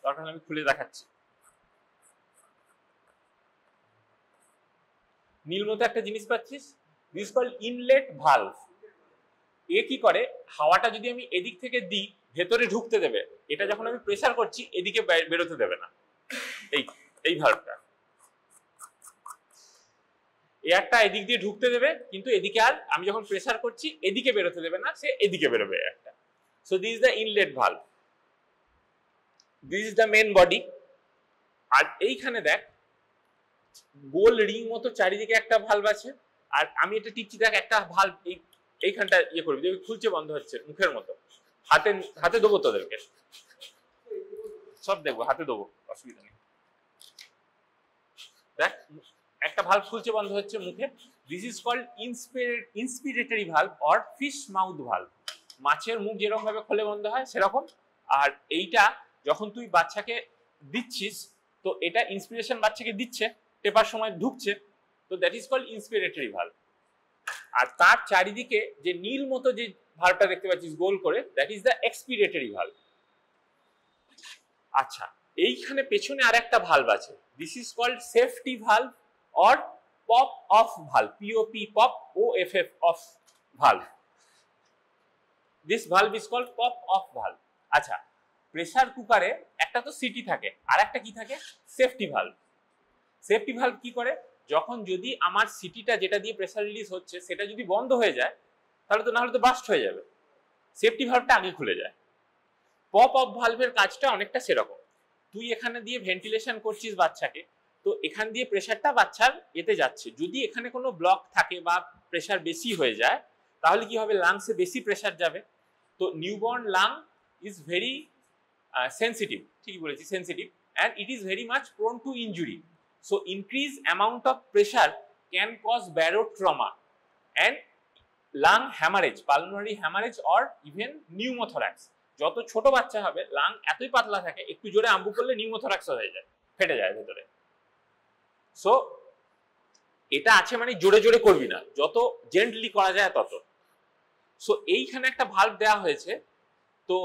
দরকার আমি খুলে দেখাচ্ছি। নীল মতো একটা জিনিস পাচ্ছিস, দিস কল ইনলেট ভালভ। এ কি করে, হাওয়াটা যদি আমি এদিক থেকে দিই ভেতরে ঢুকতে দেবে, এটা যখন আমি প্রেসার করছি এদিকে বেরোতে দেবে না। এই ভালভটা এয়ারটা এদিক দিয়ে ঢুকতে দেবে, কিন্তু এদিকে আর আমি যখন প্রেসার করছি এদিকে বেরোতে দেবে না, সে এদিকে বেরোবে এয়ারটা। So this is the inlet valve, this is the main body. আর এইখানে দেখ গোল রিং মতো চারিদিকে একটা ভালভ আছে, আর আমি এটা টিপছি, দেখ একটা ভালভ এইখানটা ইয়ে করবি, দেখবি খুলছে বন্ধ হচ্ছে মুখের মতো। হাতে দেবো তোদেরকে, সব দেখবো, হাতে দেবো, অসুবিধা নেই। দেখ একটা ভালভ খুলছে বন্ধ হচ্ছে মুখে। This is called inspiratory valve or fish mouth valve. মাছের মুখ যেরকম ভাবে খোলে বন্ধ হয় সেরকম। আর এইটা যখন তুই বাচ্চাকে দিচ্ছিস, তো এটা ইন্সপিরেশন বাচ্চাকে দিচ্ছে, টেপার সময় ঢুকছে, তো that is called inspiratory valve. আর তার চারিদিকে যে নীল মতো যে ভালভটা দেখতে পাচ্ছিস গোল করে, that is the expiratory valve. আচ্ছা, এইখানে পেছনে আরেকটা ভালভ আছে, this is called safety valve or pop off valve, POP pop OFF off valve. This valve is called pop off valve. আচ্ছা, প্রেসার কুকারে একটা তো সিটি থাকে, আর একটা কি থাকে, সেফটি ভালভ। সেফটি ভালভ কি করে, যখন যদি আমার সিটিটা যেটা দিয়ে প্রেসার রিলিজ হচ্ছে সেটা যদি বন্ধ হয়ে যায়, তাহলে তো না হলে তো বাস্ট হয়ে যাবে, সেফটি ভালভটা আগে খুলে যায়। পপ অফ ভালভের কাজটা অনেকটা সেরকম, তুই এখানে দিয়ে ভেন্টিলেশন করছিস বাচ্চাকে, তো এখান দিয়ে প্রেসারটা বাচ্চার এতে যাচ্ছে, যদি এখানে কোনো ব্লক থাকে বা প্রেসার বেশি হয়ে যায় তাহলে কি হবে, লাংসে বেশি প্রেসার যাবে। তো newborn lung is very sensitive, ঠিকই বলেছি, sensitive, and it is very much prone to injury. So increased amount of pressure can cause barotrauma and lung hemorrhage, pulmonary hemorrhage or even pneumothorax. যত ছোট বাচ্চা হবে lung এতই পাতলা থাকে, একটু জোরে আম্বু করলে নিউমোথোরাক্স হয়ে যায়, ফেটে যায় ভেতরে। সো এটা আছে মানে জোরে জোরে করবি না, যত জেন্টলি করা যায় তত। সো এইখানে একটা ভালভ দেওয়া হয়েছে, তো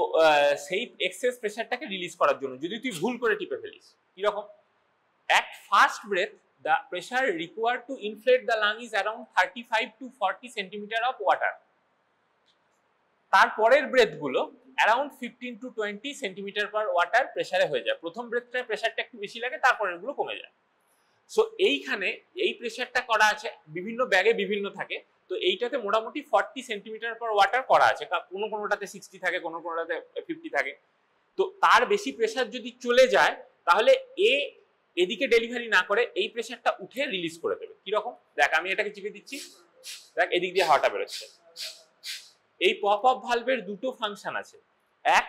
সেই এক্সেস প্রেসারটাকে রিলিজ করার জন্য, যদি তুই ভুল করে টিপে ফেলিস। কিরকম, at first breath the pressure required to inflate the lung is around 35 to 40 centimeter of water. তারপরের ব্রেথ গুলো around 15 to 20 centimetre per water প্রেসারে হয়ে যায়। প্রথম ব্রেথটা প্রেসারটা একটু বেশি লাগে, তারপরের গুলো কমে যায়। সো এইখানে এই প্রেসারটা করা আছে, বিভিন্ন ব্যাগে বিভিন্ন থাকে, তো এইটাতে মোটামুটি 40 সেন্টিমিটার পার ওয়াটার করা আছে, কোনোটাতে 60 থাকে, কোনোটাতে 50 থাকে। তো তার বেশি প্রেসার যদি চলে যায় তাহলে এদিকে ডেলিভারি না করে এই প্রেসারটা উঠে রিলিজ করে দেবে। কিরকম, দেখ আমি এটাকে চিপে দিচ্ছি, দেখ এদিক দিয়ে হাওয়াটা বেরোচ্ছে। এই পপ আপ ভালভের দুটো ফাংশন আছে। এক,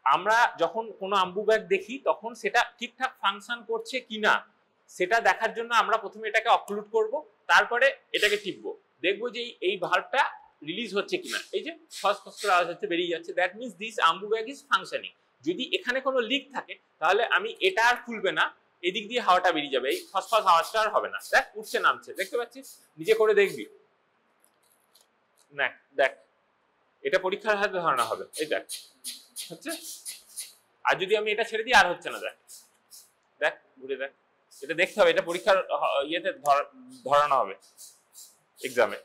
আমরা যখন কোনো আম্বু ব্যাগ দেখি তখন সেটা ঠিকঠাক ফাংশন করছে কিনা সেটা দেখার জন্য আমরা প্রথমে এটাকে অক্লুড করব, তারপরে এটাকে টিপবো, দেখবো যে এই ভালভটা রিলিজ হচ্ছে কিনা। এই যে ফস ফস করে আওয়াজ হচ্ছে, বেরিয়ে যাচ্ছে, that means this Ambu bag is functioning. যদি এখানে কোনো লিক থাকে তাহলে আমি এটা আর খুলবে না, এদিক দিয়ে হাওয়াটা বেরিয়ে যাবে, এই ফস ফস আওয়াজটা আর হবে না। দেখ উঠছে নামছে, দেখতে পাচ্ছিস, নিজে করে দেখবি না। দেখ এটা পরীক্ষার হাতে ধারণা হবে, এই দেখ হচ্ছে। আর যদি আমি এটা ছেড়ে দিই আর হচ্ছে না, দেখ দেখ ঘুরে দেখ, এটা দেখতে হবে, এটা পরীক্ষার ইয়েতে ধরানো হবে এক্সামে।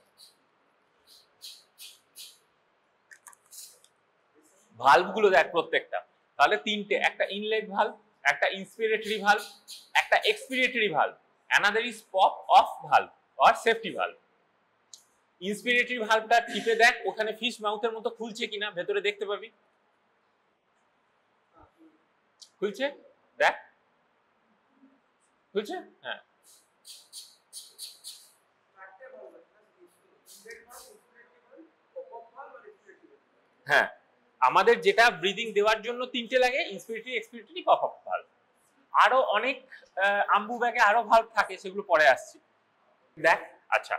ভালভ গুলো দেখ প্রত্যেকটা, তাহলে তিনটে, একটা ইনলেট ভালভ, একটা ইন্সপিরেটরি ভালভ, একটা expiratory valve, another is pop off valve or safety valve. Inspiratory ভালভটা টিপে দেখ ওখানে ফিশ মাউথের মতো খুলছে কিনা, ভেতরে দেখতে পাবি খুলছে, দেখ খুলছে, হ্যাঁ। হ্যাঁ, আমাদের যেটা ব্রিদিং দেওয়ার জন্য তিনটে লাগে, ইন্সপিরেটরি, এক্সপিরেটরি, পপ আপ ভালভ। আরো অনেক আম্বু ব্যাগে আরো ভালভ থাকে, সেগুলো পরে আসছি, দেখ। আচ্ছা,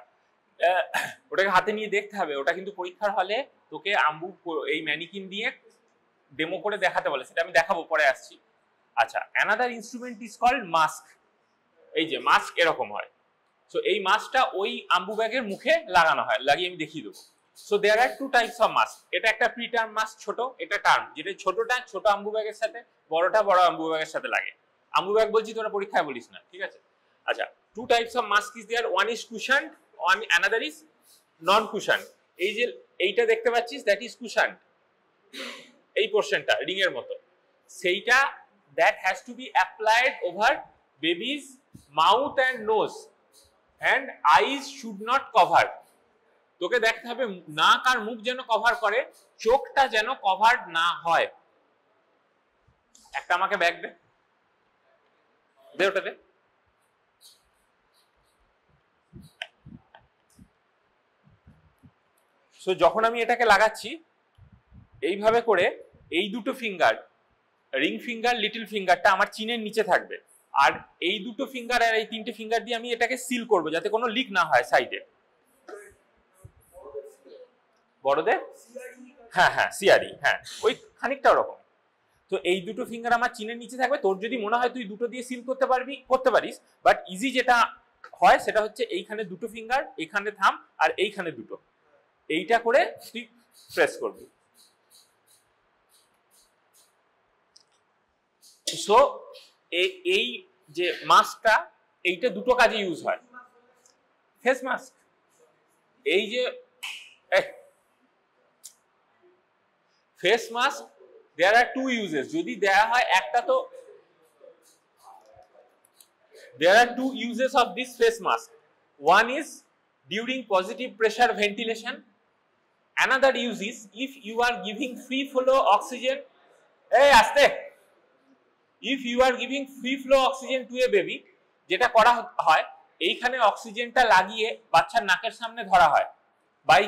ওটাকে হাতে নিয়ে দেখতে হবে, ওটা কিন্তু পরীক্ষার হলে তোকে আম্বু এই ম্যানিকিন দিয়ে ডেমো করে দেখাতে বলে, সেটা আমি দেখাবো, পরে আসছি। আচ্ছা, another instrument is called mask. এই যে মাস্ক এরকম হয়, সো এই মাস্কটা ওই আম্বু ব্যাগের মুখে লাগানো হয়, লাগিয়ে আমি দেখিয়ে দেবো। So there are two types of mask. এটা একটা প্রি টার্ম মাস্ক, ছোট, এটা টার্ম, যেটা ছোটটা ছোট আম্বু ব্যাগের সাথে, বড়টা বড় আম্বু ব্যাগের সাথে লাগে। আম্বু ব্যাগ বলছি, তোরা পরীক্ষায় বলিস না, ঠিক আছে। আচ্ছা, two types of mask is there, one is cushioned, one another is non cushioned. এই যে এইটা দেখতে পাচ্ছিস, that is cushioned, এই পোরশনটা রিং এর মতো, সেইটা that has to be applied over baby's mouth and nose and eyes should not cover. তোকে দেখতে হবে নাক আর মুখ যেন কভার করে, চোখটা যেন কভারড না হয়। একটা আমাকে ব্যাগ দে, দে ওটা দে। সো যখন আমি এটাকে লাগাচ্ছি এইভাবে করে, এই দুটো ফিঙ্গার, রিং ফিঙ্গার লিটল ফিঙ্গারটা আমার চিনের নিচে থাকবে, আর এই দুটো ফিঙ্গার আর এই তিনটে ফিঙ্গার দিয়ে আমি এটাকে সিল করব যাতে কোনো লিক না হয় সাইডে। বড়দের হ্যাঁ হ্যাঁ সিআরই, হ্যাঁ ওই খানিকটা ওরকম। তো এই দুটো ফিঙ্গার আমার চিনের নিচে থাকবে। তোর যদি মনে হয় তুই দুটো দিয়ে সিল করতে পারিস, বাট ইজি যেটা হয় সেটা হচ্ছে এইখানে দুটো ফিঙ্গার, এইখানে থাম, আর এইখানে দুটো, এইটা করে তুই প্রেস করবি। সো এই যে মাস্কটা, এইটা দুটো কাজে ইউজ হয়। ফেস মাস্ক, এই যে face mask there are two uses, যদি দেয়া হয় একটা, তো there are two uses of this face mask. One is during positive pressure ventilation, another use is if you are giving free flow oxygen, aste, if you are giving free flow oxygen to a baby, যেটা করা হয় এইখানে অক্সিজেনটা লাগিয়ে বাচ্চার নাকের সামনে ধরা হয়। by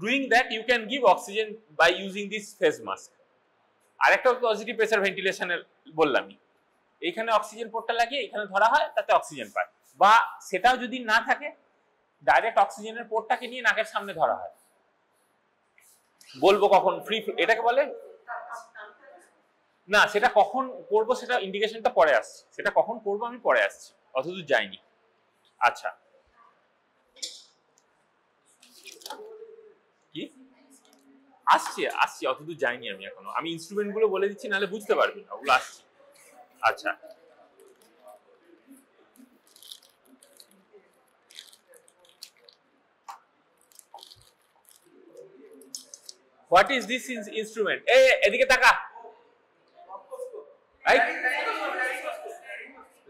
doing that you can give oxygen by using this face mask. আরেকটা পজিটিভ প্রেসার ভেন্টিলেশনের বললামই, এইখানে অক্সিজেন পোর্টটা লাগিয়ে এখানে ধরা হয়, তাতে অক্সিজেন পায়। বা সেটাও যদি না থাকে, ডাইরেক্ট অক্সিজেনের পোর্টটাকে নিয়ে নাকের সামনে ধরা হয়। বলবো কখন ফ্রি, এটাকে বলে না, সেটা কখন করব সেটা ইন্ডিকেশনটা পরে আসছে, সেটা কখন করব আমি পরে আসছি, অতদূর যাইনি। আচ্ছা, কি আসছি অতদূর যাইনি আমি এখনো, আমি ইনস্ট্রুমেন্ট গুলো বলে দিচ্ছি, নাহলে বুঝতে পারবি না, ওগুলো আসছি। আচ্ছা, what is this instrument? এদিকে তাকা,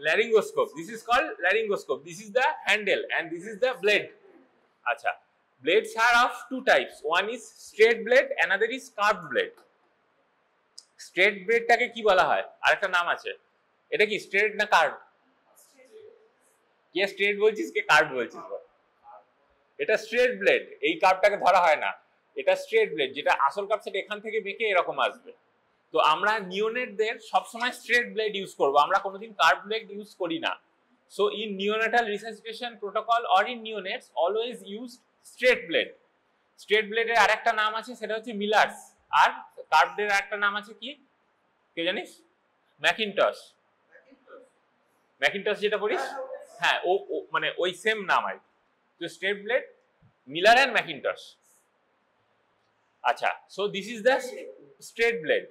laryngoscope. This is called laryngoscope. This is the handle and this is the blade. আচ্ছা, blades are of two types. One is straight blade, another is curved blade. Straight blade টাকে কি বলা হয়? আরেকটা নাম আছে। এটা কি স্ট্রেট না কার্ভ? কে স্ট্রেট বলছিস, কে কার্ভ বলছিস বল? এটা স্ট্রেট ব্লেড, এই কার্ভটাকে ধরা হয় না। এটা স্ট্রেট ব্লেড, যেটা আসল কার্ভ সেটা এখান থেকে বেঁকে এরকম আসবে। তো আমরা নিওনেটদের সবসময় স্ট্রেট ব্লেড ইউজ করব, আমরা কোনোদিন কার্ভ ব্লেড ইউজ করি না। So in neonatal resuscitation protocol or in neonates always use straight blade. Straight ব্লেডের আরেকটা নাম আছে, সেটা হচ্ছে মিলার্স। আর কার্ভডের আরেকটা নাম আছে কি, কে জানিস? ম্যাকিনটশ। ম্যাকিনটশ যেটা করিস, হ্যাঁ ও মানে ওই সেম নাম আর কি। তো straight blade, Miller and Macintosh. আচ্ছা, so this is the straight blade.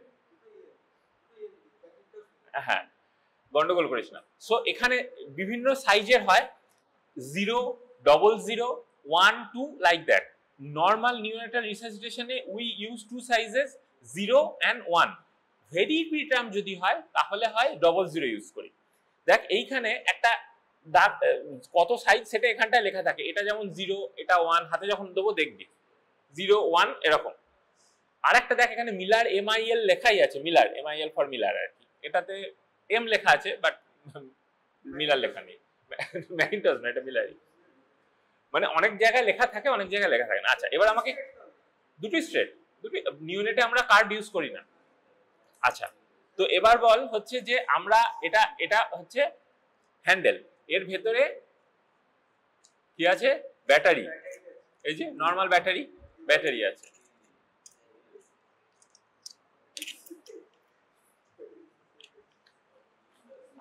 হ্যাঁ, গন্ডগোল করিস না। সো এখানে বিভিন্ন সাইজের হয়, 0, 00, 1, 2 লাইক দ্যাট। নর্মাল নিওনেটাল রিসাসিটেশনে we use two sizes, 0 and 1। Very preterm যদি হয় তাহলে হয় 00 ইউজ করি। দেখ এইখানে একটা কত সাইজ সেটা এখানটায় লেখা থাকে, এটা যেমন 0, এটা 1, হাতে যখন দেবো দেখবি 0, 1 এরকম। আর একটা দেখ এখানে মিলার MIL লেখাই আছে, মিলার MIL ফর মিলার আর কি, এটাতে এম লেখা আছে বাট মিলার লেখা নেই। ম্যাকিনটশ না, এটা মিলারই। মানে অনেক জায়গায় লেখা থাকে, অনেক জায়গায় লেখা থাকে না। আচ্ছা, এবার আমাকে দুটোই স্ট্রেট, দুটোই নিওনেটে আমরা কার্ভ ইউজ করি না। আচ্ছা, তো এবার বল হচ্ছে যে আমরা এটা হচ্ছে হ্যান্ডেল, এর ভেতরে কি আছে? ব্যাটারি। এই যে নর্মাল ব্যাটারি আছে।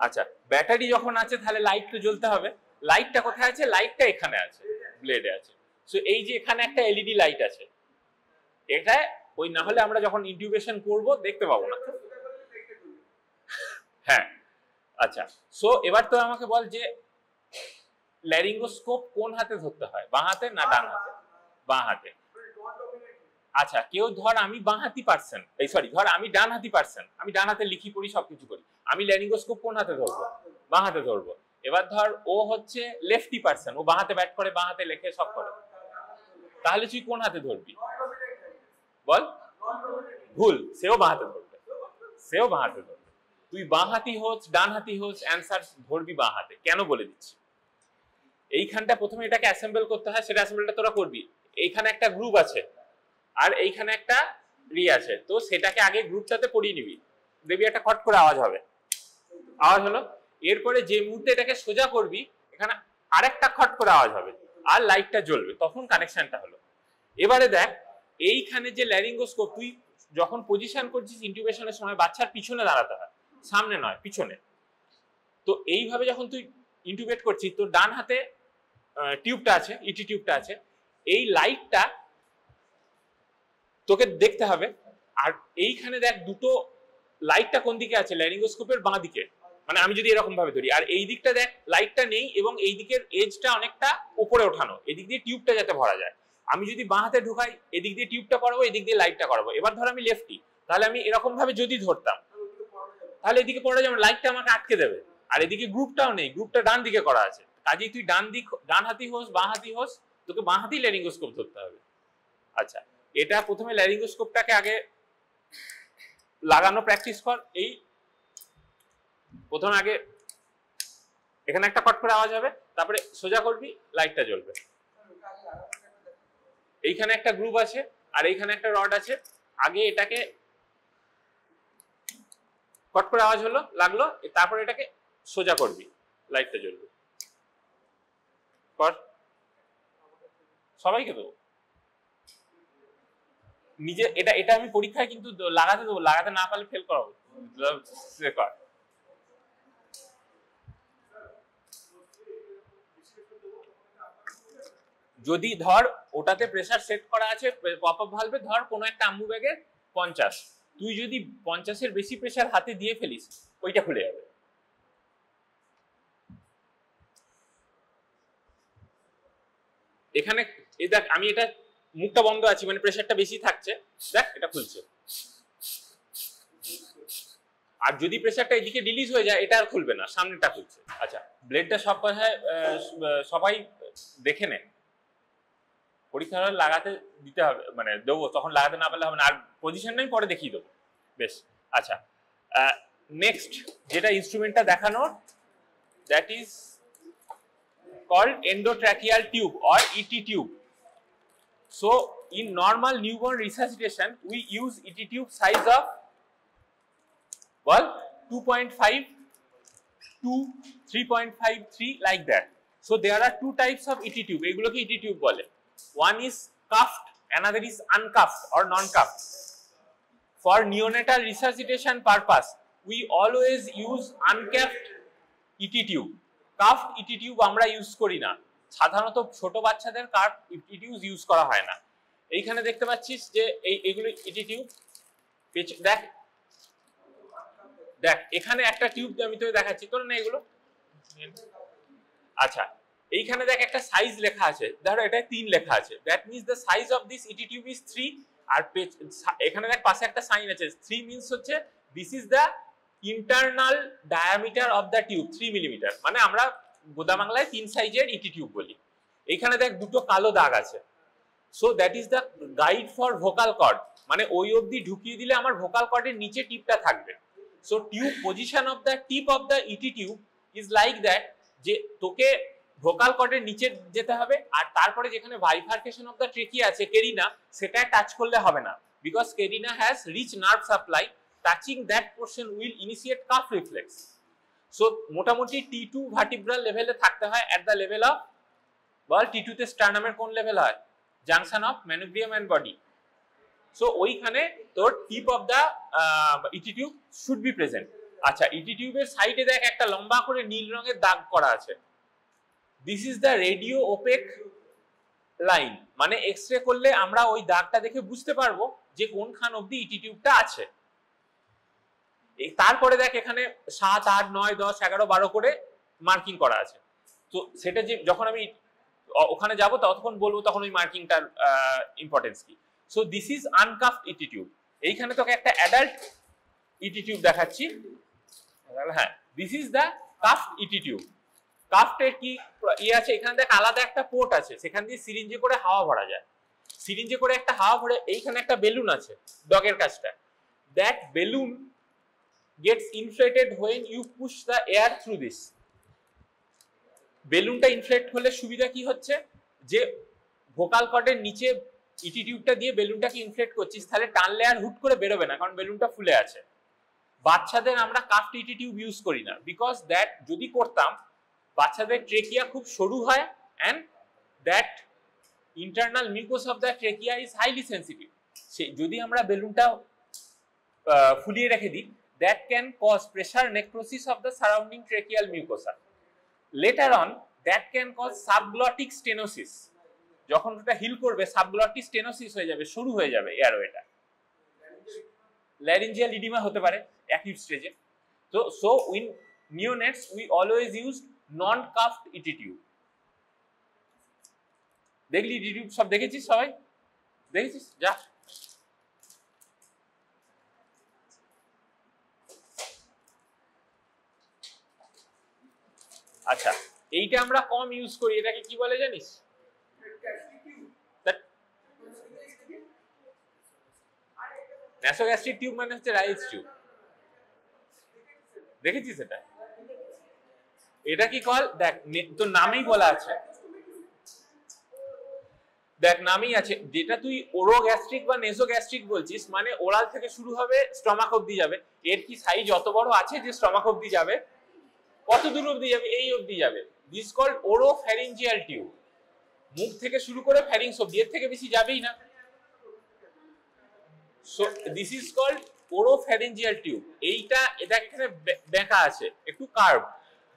আচ্ছা, ব্যাটারি যখন আছে তাহলে লাইট তো জ্বলতে হবে। লাইটটা কোথায় আছে? লাইটটা এখানে আছে, ব্লেডে আছে। সো এই যে এখানে একটা এলইডি লাইট আছে, এটা ওই না হলে আমরা যখন ইনটিউবেশন করব দেখতে পাবো না। হ্যাঁ, আচ্ছা, সো এবার তো আমাকে বল যে ল্যারিঙ্গোস্কোপ কোন হাতে ধরতে হয়, বাঁ হাতে না ডান হাতে? বাঁ হাতে। আচ্ছা, কেউ ধর আমি বাঁহাতি পার্সন, এই সরি ধর আমি ডান হাতি পার্সন, আমি ডান হাতে লিখি পড়ি সবকিছু করি, আমি ল্যারিঙ্গোস্কোপ কোন হাতে ধরবো? বাঁ হাতে ধরবো। এবার ধর ও হচ্ছে লেফটি পার্সন, ও বাঁ হাতে ব্যাট করে, বাঁ হাতে লেখে, সব করে, তাহলে তুই কোন হাতে ধরবি বল? ভুল, সেও বাঁ হাতে ধরবে, সেও বাঁ হাতে ধরবে। তুই বাঁ হাতি হোস ডান হাতি হোস, অ্যান্সার ধরবি বাঁ হাতে। কেন বলে দিচ্ছি, এইখানটা প্রথমে এটাকে অ্যাসেম্বল করতে হয়, সেটা অ্যাসেম্বলটা তোরা করবি। এইখানে একটা গ্রুপ আছে আর এইখানে একটা রি আছে, তো সেটাকে আগে গ্রুপটাতে পড়িয়ে নিবি, দেখবি একটা খট করে আওয়াজ হবে, আওয়াজ হলো। এরপরে যে মুহূর্তে এটাকে সোজা করবি, এখানে আরেকটা খট করে আওয়াজ হবে আর লাইটটা জ্বলবে, তখন কানেকশনটা হলো। এবারে দেখ, এইখানে যে ল্যারিঙ্গোস্কোপ, তুই যখন পজিশন করছিস ইনটিউবেশনের সময় বাচ্চার পিছনে দাঁড়াতে হয়, সামনে নয়, পিছনে। তো এইভাবে যখন তুই ইনটিউবেট করছিস, তোর ডান হাতে টিউবটা আছে, ইটি টিউবটা আছে, এই লাইটটা তোকে দেখতে হবে। আর এইখানে দেখ দুটো লাইটটা কোন দিকে আছে, ল্যারিঙ্গোস্কোপের বাঁ দিকে, মানে আমি যদি এরকম ভাবে ধরি, আর এই দিকটা দেখ লাইটটা নেই এবং এই দিকের এজটা অনেকটা উপরে ওঠানো, এদিক দিয়ে টিউবটা যাতে ভরা যায়। আমি যদি বাঁ হাতে ঢুকাই, এদিক দিয়ে টিউবটা করাবো, এদিক দিয়ে লাইটটা করাবো। এবার ধর আমি লেফটি, তাহলে আমি এরকম ভাবে যদি ধরতাম, তাহলে এদিকে পড়া যাবে, লাইটটা আমাকে আটকে দেবে, আর এদিকে গ্রুপটাও নেই, গ্রুপটা ডান দিকে করা আছে, কাজেই তুই ডান হাতি হোস বাঁ হাতি হোস, তোকে বাঁ হাতি ল্যারিঙ্গোস্কোপ ধরতে হবে। আচ্ছা, এটা প্রথমে ল্যারিঙ্গোস্কোপটাকে আগে লাগানো প্র্যাকটিস কর। এই প্রথমে আগে এখানে একটা কট করে আওয়াজ হবে, তারপরে সোজা করবি, লাইটটা জ্বলবে। এইখানে একটা গ্রুপ আছে আর এইখানে একটা রড আছে, আগে এটাকে কট করে আওয়াজ হলো, লাগলো, তারপরে এটাকে সোজা করবি, লাইটটা জ্বলবে। কর, সবাইকে দেবো নিজে, এটা আমি পরীক্ষায় কিন্তু লাগাতে দেবো, লাগাতে না পারলে ফেল করাবো। কর, যদি ধর ওটাতে প্রেসার সেট করা আছে পপ আপ ভালভে, ধর কোনো একটা আম্বু ব্যাগের 50, তুই যদি 50-এর বেশি প্রেসার হাতে দিয়ে ফেলিস, ওইটা খুলে যাবে। এখানে এই দেখ, আমি এটা মুখটা বন্ধ আছে, মানে প্রেসারটা বেশি থাকছে, দেখ এটা খুলছে। আর যদি প্রেসারটা এদিকে রিলিজ হয়ে যায়, এটা আর খুলবে না, সামনেটা খুলছে। আচ্ছা, ব্লেডটা সব কথায় সবাই দেখে নে, পরীক্ষা হলে লাগাতে দিতে হবে, মানে দেবো, তখন লাগাতে না পারলে হবে না। আর পজিশন নাই, পরে দেখিয়ে দেবো। বেশ, আচ্ছা, নেক্সট যেটা ইনস্ট্রুমেন্টটা দেখানোর, that is called endotracheal tube or ET tube. So in normal newborn resuscitation, we use ET tube size of, well, 2.5 to 3.53 like that. So there are two types of ET tube. এগুলোকে ET tube বলে। One is cuffed, another is uncuffed or non-cuffed. For neonatal resuscitation purpose, we always use uncuffed ET tube. কাফড ET tube আমরা use করি না, সাধারণত ছোট বাচ্চাদের কাফড ET tube use করা হয় না। এইখানে দেখতে পাচ্ছিস যে এইগুলো ইটি টিউব, দেখ দেখ এখানে একটা টিউব আমি তোকে দেখাচ্ছি, তোর না এগুলো। আচ্ছা, এইখানে দেখ একটা সাইজ লেখা আছে, ধরো এটা 3 লেখা আছে, that means the size of this ET tube is 3। আর এখানে দেখ পাশে একটা সাইন আছে, 3 মিন্স হচ্ছে this is the internal diameter of the tube, 3 millimetre, মানে আমরা গোদা বাংলায় 3 সাইজের ইটি টিউব বলি। এখানে দেখ দুটো কালো দাগ আছে, so that is the guide for vocal cord, মানে ওই অবধি ঢুকিয়ে দিলে আমার ভোকাল কর্ডের নিচে টিপটা থাকবে। So tube position of the tip of the ET tube is like that, যে তোকে ভোকাল কর্ডের নিচে যেতে হবে, আর তারপরে যেখানে বাইফার্কেশন অফ দ্য ট্রেকিয়া আছে, কেরিনা, সেটা টাচ করলে হবে না, because carina has rich nerve supply, touching that portion will initiate cuff reflex. So মোটামুটি T2 vertebral লেভেলে থাকতে হয়, at the level of, ball T2 তে স্টার্নামের কোন লেভেল হয়, junction of manubrium and body. So ওইখানে তোর tip of the ET tube should be present. আচ্ছা, ইটি টিউবের সাইডে দেখ একটা লম্বা করে নীল রঙের দাগ করা আছে, this is the radio opaque line, মানে এক্সরে করলে আমরা ওই দাগটা দেখে বুঝতে পারবো যে কোনখান অবধি ইটি টিউবটা আছে। তারপরে দেখ এখানে 7, 8, 9, 10, 11, 12 করে মার্কিং করা আছে। তো সেটা যে যখন আমি ওখানে যাব তখন বলবো তখন ওই মার্কিংটার ইম্পর্টেন্স কি। So this is uncuffed ET tube. এইখানে তোকে একটা অ্যাডাল্ট ইটি টিউব দেখাচ্ছি। হ্যাঁ, this is the cuffed ET tube. কাফটের কি আছে, এখানে দেখ আলাদা একটা পোর্ট আছে, সেখান দিয়ে সিরিঞ্জে করে হাওয়া ভরা যায়। সিরিঞ্জে করে একটা হাওয়া ভরে এইখানে একটা বেলুন আছে ডগের কাছটা। That balloon gets inflated when you push the air through this. বেলুনটা ইনফ্লেট হলে সুবিধা কি হচ্ছে, যে ভোকাল কর্ডের নিচে ইটি টিউবটা দিয়ে বেলুনটাকে ইনফ্লেট করছিস, তাহলে টানলে আর হুট করে বেরোবে না, কারণ বেলুনটা ফুলে আছে। বাচ্চাদের আমরা কাফড ইটি টিউব ইউজ করি না, বিকজ দ্যাট যদি করতাম বাচ্চাদের ট্রেকিয়া খুব সরু হয় and that internal mucus of the trachea is highly sensitive. যদি আমরা বেলুনটা ফুলিয়ে রেখে দিই, that can cause pressure necrosis of the surrounding tracheal mucosa. Later on that can cause subglottic stenosis. যখন ওটা হিল করবে সাবগ্লটিক স্টেনোসিস হয়ে যাবে, শুরু হয়ে যাবে এয়ারওয়েটা। ল্যারিঞ্জিয়াল ইডিমা হতে পারে অ্যাকিউট স্টেজে। তো so in neonates we always use non cuffed ET tube. দেখলি ইটি টিউব সব দেখেছিস, সবাই দেখেছিস? যা আচ্ছা, এইটা আমরা কম ইউজ করি, এটাকে কি বলে জানিস? ন্যাসোগ্যাস্ট্রিক টিউব মানে হচ্ছে রাইস টিউব। দেখেছিস এটা? এটা কি কল, দেখ তোর নামেই বলা আছে, দেখ নামেই আছে, যেটা তুই ওরোগ্যাস্ট্রিক বা নেসোগ্যাস্ট্রিক বলছিস, মানে ওরাল থেকে শুরু হবে স্টমাক অবধি যাবে। এর কি সাইজ অত বড় আছে যে স্টমাক অবধি যাবে? কত দূর অবধি যাবে? এই অবধি যাবে। This called oropharyngeal tube. মুখ থেকে শুরু করে ফ্যারিংস অবধি, এর থেকে বেশি যাবেই না। So this is called oropharyngeal tube. এইটা এটা এখানে বেঁকা আছে, একটু curve.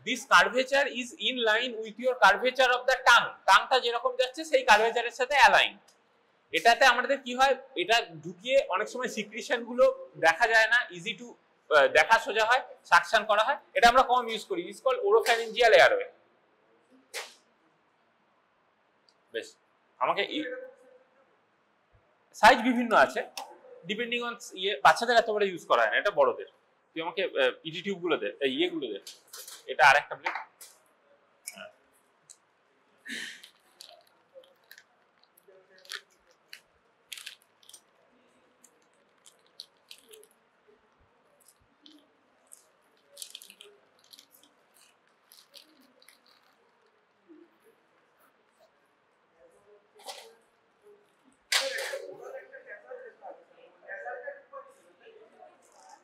This curvature is in line with your curvature of the tongue. টাংটা যেরকম যাচ্ছে সেই কার্ভেচারের সাথে অ্যালাইন। এটাতে আমাদের কি হয়, এটা ঢুকিয়ে অনেক সময় সিক্রিশন গুলো দেখা যায় না, ইজি টু দেখা সোজা হয়, সাকশন করা হয়। এটা আমরা কম ইউজ করি। Is called oropharyngeal airway. বেশ, আমাকে সাইজ বিভিন্ন আছে ডিপেন্ডিং অন ইয়ে। বাচ্চাদের এত বড় ইউজ করা হয় না, এটা বড়দের। তুই আমাকে ইটি টিউব গুলো দে, ইয়েগুলো দে। এটা আরেকটা প্লেট।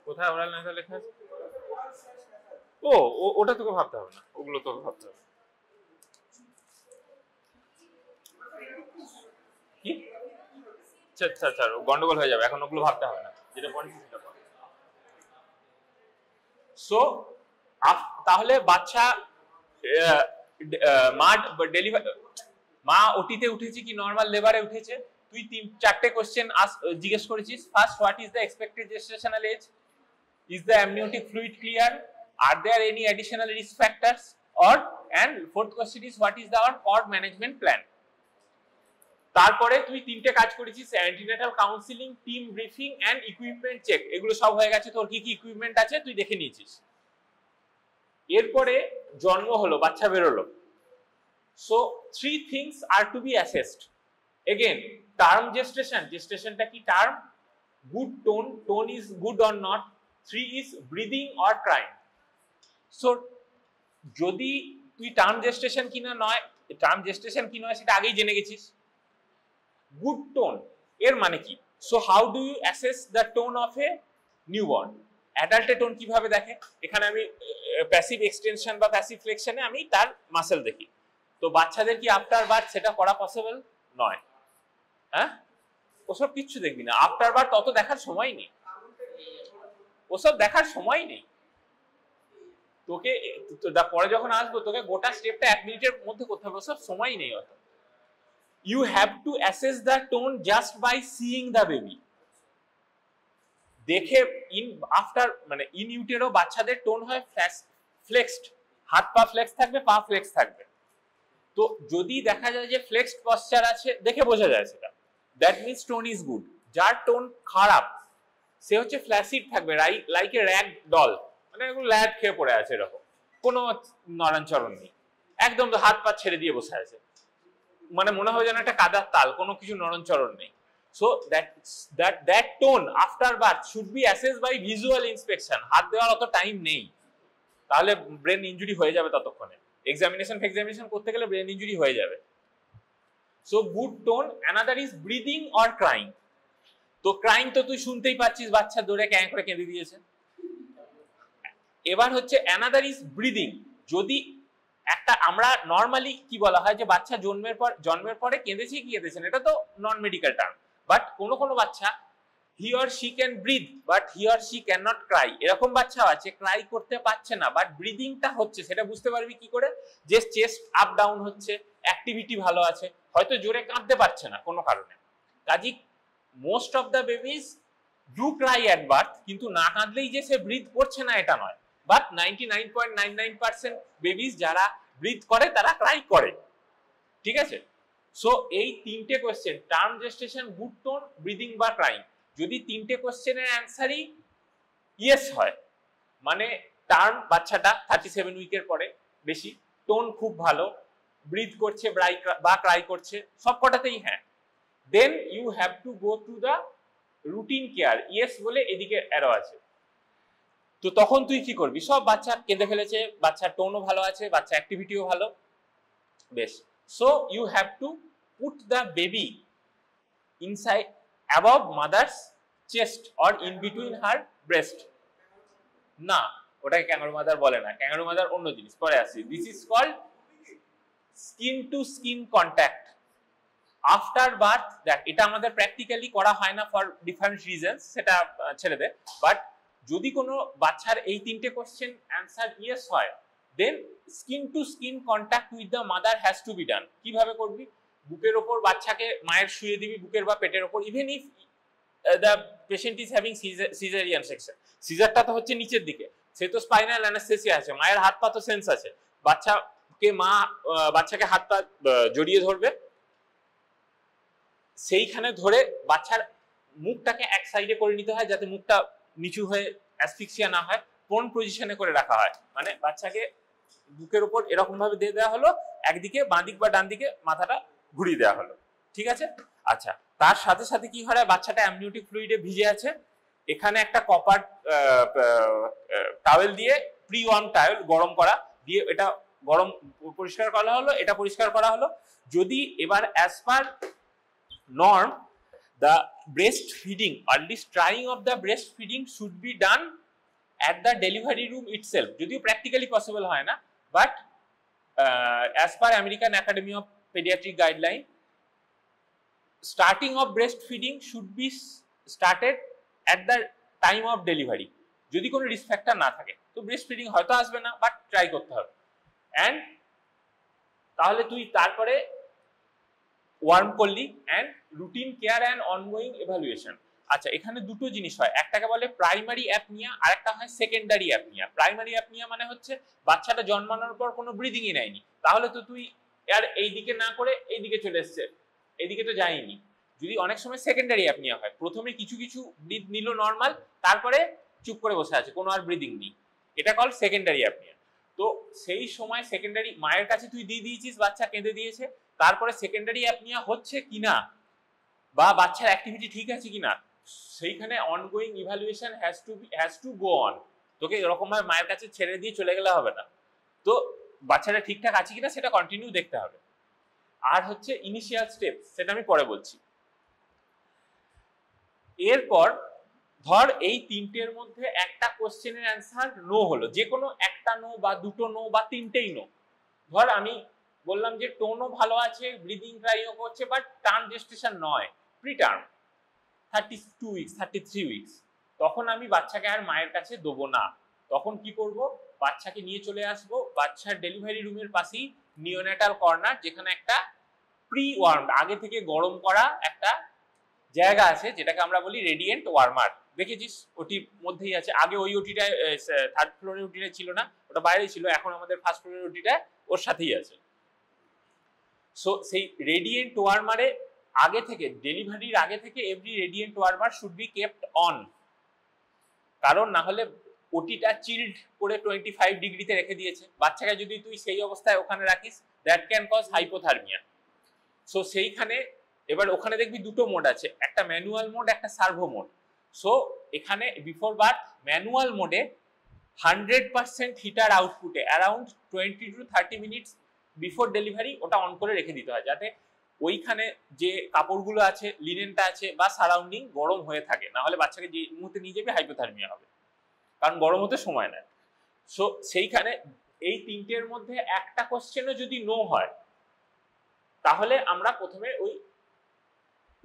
কোথায় ওরাল নাসাল লেখা আছে? ও ওটা তোকে ভাবতে হবে না, ওগুলো তোকে ভাবতে হবে। কি? আচ্ছা আচ্ছা, গন্ডগোল হয়ে যাবে, এখন ওগুলো ভাবতে হবে না, যেটা পড়েছি সেটা পড়। সো তাহলে বাচ্চা মা ওটিতে উঠেছে কি নরমাল লেবারে উঠেছে? তুই 3-4টে কোশ্চেন জিজ্ঞেস করেছিস। First, what is the expected gestational age? Is the amniotic fluid clear? Are there any additional risk factors? And fourth question is, what is our cord management plan? তারপরে তুই 3টে কাজ করেছিস, antenatal counselling, team briefing and equipment check. এগুলো সব হয়ে গেছে, তোর কি কি ইকুইপমেন্ট আছে তুই দেখে নিয়েছিস। এরপরে জন্ম হলো, বাচ্চা বেরোলো। So 3 things are to be assessed. Again, term gestation, gestationটা কি term? Good tone is good or not. 3 is breathing or crying. So যদি তুই টার্ম জেস্টেশন কিনা নয়, টার্ম জেস্টেশন কি নয় সেটা আগেই জেনে গেছিস। গুড টোন এর মানে কি? So how do you assess the tone of a newborn? অ্যাডাল্টের টোন কিভাবে দেখে? এখানে আমি প্যাসিভ এক্সটেনশন বা প্যাসিভ ফ্লেকশনে আমি তার মাসেল দেখি। তো বাচ্চাদের কি আফটার বার্থ সেটা করা পসিবল নয়? হ্যাঁ, ওসব কিচ্ছু দেখবি না। আফটার বার্থ অত দেখার সময় নেই, ওসব দেখার সময় নেই। তোকে পরে যখন আসবো তোকে গোটা স্টেপটা 1 মিনিটের মধ্যে করতে হবে, ওসব সময় নেই অত। You have to assess the tone just by seeing the baby. দেখে মানে ইন ইউটেরো বাচ্চাদের টোন হয় ফ্লেক্সড, হাত পা ফ্লেক্স থাকবে, পা ফ্লেক্স থাকবে। তো যদি দেখা যায় যে ফ্লেক্সড পশ্চার আছে, দেখে বোঝা যায় সেটা, that means tone is good. যার টোন খারাপ সে হচ্ছে ফ্ল্যাসিড থাকবে, লাইক এ র্যাগ ডল, মানে এগুলো ল্যাড খেয়ে পড়ে আছে এরকম, কোনো নড়াচরণ নেই, একদম হাত পা ছেড়ে দিয়ে বসে আছে, মানে মনে হয় যেন একটা কাদার তাল, কোনো কিছু নড়নচরণ নেই। So that tone after birth should be assessed by visual inspection. হাত দেওয়ার অত টাইম নেই, তাহলে ব্রেন ইনজুরি হয়ে যাবে ততক্ষণে, এক্সামিনেশন করতে গেলে ব্রেন ইনজুরি হয়ে যাবে। So good tone, another is breathing or crying. তো ক্রাইং তো তুই শুনতেই পাচ্ছিস, বাচ্চা দৌড়ে ক্যাঁ করে কেঁদে দিয়েছে। এবার হচ্ছে অ্যানাদার ইজ ব্রিদিং। যদি একটা, আমরা নর্মালি কি বলা হয় যে বাচ্চা জন্মের পরে কেঁদেছে কি কেঁদেছেন, এটা তো নন মেডিকেল টার্ম, বাট কোনো বাচ্চা he or she can breathe but he or she can not cry, এরকম বাচ্চা আছে ক্রাই করতে পারছে না বাট ব্রিদিংটা হচ্ছে। সেটা বুঝতে পারবি কি করে, যে চেস্ট আপ ডাউন হচ্ছে, অ্যাক্টিভিটি ভালো আছে, হয়তো জোরে কাঁদতে পারছে না কোনো কারণে। কাজী most of the babies do cry at birth, কিন্তু না কাঁদলেই যে সে ব্রিথ করছে না এটা নয়, বাট 99.99% বেবিজ যারা ব্রিথ করে তারা ক্রাই করে, ঠিক আছে। সো এই তিনটে question, term gestation, good tone, breathing বা ক্রাইং, যদি তিনটে কোশ্চেনের অ্যান্সারই ইয়েস হয়, মানে টার্ম বাচ্চাটা 37 উইকের পরে বেশি, টোন খুব ভালো, ব্রিথ করছে বা ক্রাই করছে, সব কটাতেই হ্যাঁ, then you have to go to the routine care. Yes বলে এদিকে অ্যারো আছে, তো তখন তুই কি করবি, সব বাচ্চা কেঁদে ফেলেছে, বাচ্চার টোনও ভালো আছে, বাচ্চা অ্যাক্টিভিটিও ভালো, বেশ। So you have to put the baby inside above mother's chest or in between her breast. না, ওটাকে ক্যাঙ্গারু মাদার বলে না, ক্যাঙ্গারু মাদার অন্য জিনিস, পরে আসি। This is called skin to skin contact after birth. দেখ, এটা আমাদের প্র্যাকটিক্যালি করা হয় না ফর ডিফারেন্ট রিজনস, সেটা ছেড়ে দে, বাট যদি কোনো বাচ্চার এই তিনটে কোশ্চেন অ্যান্সার ইয়েস হয়, then skin to skin contact with the mother has to be done. কিভাবে করবি, বুকের ওপর বাচ্চাকে মায়ের শুয়ে দিবি, বুকের বা পেটের ওপর, even if the patient is having caesarean section, সিজারটা তো হচ্ছে নিচের দিকে, সে তো স্পাইনাল অ্যানাস্থেসিয়া আছে, মায়ের হাত পা তো সেন্স আছে, বাচ্চাকে হাত পা জড়িয়ে ধরবে, সেইখানে ধরে বাচ্চার মুখটাকে এক সাইডে করে নিতে হয়, যাতে মুখটা নিচু হয়ে অ্যাসফিক্সিয়া না হয়, প্রোন পজিশনে করে রাখা হয়, মানে বাচ্চাকে বুকের উপর এরকম ভাবে দিয়ে দেওয়া হলো, একদিকে বাঁ দিক বা ডান দিকে মাথাটা ঘুরিয়ে দেওয়া হলো, ঠিক আছে। আচ্ছা, তার সাথে সাথে কি হয়, বাচ্চাটা অ্যামনিওটিক ফ্লুইডে ভিজে আছে, এখানে একটা কপার টাওয়েল দিয়ে, প্রি ওয়ার্ম টাওয়েল গরম করা দিয়ে, এটা গরম পরিষ্কার করা হলো, এটা পরিষ্কার করা হলো। যদি এবার as per norm, the breastfeeding, early trying of the breastfeeding should be done at the delivery room itself. যদিও practically possible হয় না, but as per American Academy of Pediatric guideline, starting of breastfeeding should be started at the time of delivery. যদি কোনো risk factor না থাকে তো breastfeeding হয়তো আসবে না, বাট ট্রাই করতে হবে। অ্যান্ড তাহলে তুই তারপরে ওয়ার্ম করলি, and routine care and ongoing evaluation. আচ্ছা, এখানে দুটো জিনিস হয়, একটাকে বলে প্রাইমারি অ্যাপনিয়া, আর একটা হয় সেকেন্ডারি অ্যাপনিয়া। প্রাইমারি অ্যাপনিয়া মানে হচ্ছে বাচ্চাটা জন্মানোর পর কোনো ব্রিদিংই নেয়নি, তাহলে তো তুই আর এইদিকে না করে এইদিকে চলে এসছে, এইদিকে তো যায়নি। যদি অনেক সময় সেকেন্ডারি অ্যাপনিয়া হয়, প্রথমে কিছু ব্রিথ নিল নর্মাল, তারপরে চুপ করে বসে আছে, কোনো আর ব্রিদিং নেই, এটা কল সেকেন্ডারি অ্যাপনিয়া। তো সেই সময় সেকেন্ডারি, মায়ের কাছে তুই দিয়ে দিয়েছিস, বাচ্চা কেঁদে দিয়েছে, তারপরে সেকেন্ডারি অ্যাপনিয়া হচ্ছে কিনা বা বাচ্চার অ্যাক্টিভিটি ঠিক আছে কিনা, সেইখানে ongoing evaluation has to go on. তোকে এরকম ভাবে মায়ের কাছে ছেড়ে দিয়ে চলে গেলে হবে না, তো বাচ্চাটা ঠিকঠাক আছে কিনা সেটা কন্টিনিউ দেখতে হবে। আর হচ্ছে ইনিশিয়াল স্টেপ, সেটা আমি পরে বলছি। এরপর ধর এই তিনটের মধ্যে একটা কোশ্চেনের অ্যান্সার নো হলো, যে কোনো একটা নো বা দুটো নো বা তিনটেই নো। ধর আমি বললাম যে টোনও ভালো আছে, ব্রিদিং ক্রাইও করছে, বাট টার্ম জেস্টেশন নয়, প্রি টার্ম 32 উইকস 33 উইকস, তখন আমি বাচ্চাকে আর মায়ের কাছে দেবো না। তখন কি করব, বাচ্চাকে নিয়ে চলে আসবো বাচ্চার ডেলিভারি রুমের পাশেই নিওনেটাল কর্নার, যেখানে একটা প্রি ওয়ার্ম, আগে থেকে গরম করা একটা জায়গা আছে, যেটাকে আমরা বলি রেডিয়েন্ট ওয়ার্মার। দেখেছিস, ওটির মধ্যেই আছে। আগে ওই ওটিটায় থার্ড ফ্লোরের ওটিটায় ছিল না, ওটা বাইরে ছিল, এখন আমাদের ফার্স্ট ফ্লোরের ওটিটায় ওর সাথেই আছে। সো সেই রেডিয়েন্ট ওয়ার্মারে আগে থেকে, ডেলিভারির আগে থেকে every radiant warmer should be kept on, কারণ না হলে ওটিটা চিল্ড করে 25 ডিগ্রিতে রেখে দিয়েছে, বাচ্চাকে যদি তুই সেই অবস্থায় ওখানে রাখিস, that can cause hypothermia. So সেইখানে এবার ওখানে দেখবি দুটো মোড আছে, একটা ম্যানুয়াল মোড, একটা সার্ভো মোড। সো এখানে বিফোর বার্থ ম্যানুয়াল মোডে 100% হিটার আউটপুটে around 20 to 30 minutes before delivery ওটা অন করে রেখে দিতে হয়, যাতে ওইখানে যে কাপড়গুলো আছে, লিনেনটা আছে বা সারাউন্ডিং গরম হয়ে থাকে, না হলে বাচ্চাকে যে মুহূর্তে নিয়ে যাবে হাইপোথার্মিয়া হবে, কারণ গরম হতে সময় নেয়। সো সেইখানে এই তিনটের মধ্যে একটা কোশ্চেনও যদি নো হয়, তাহলে আমরা প্রথমে ওই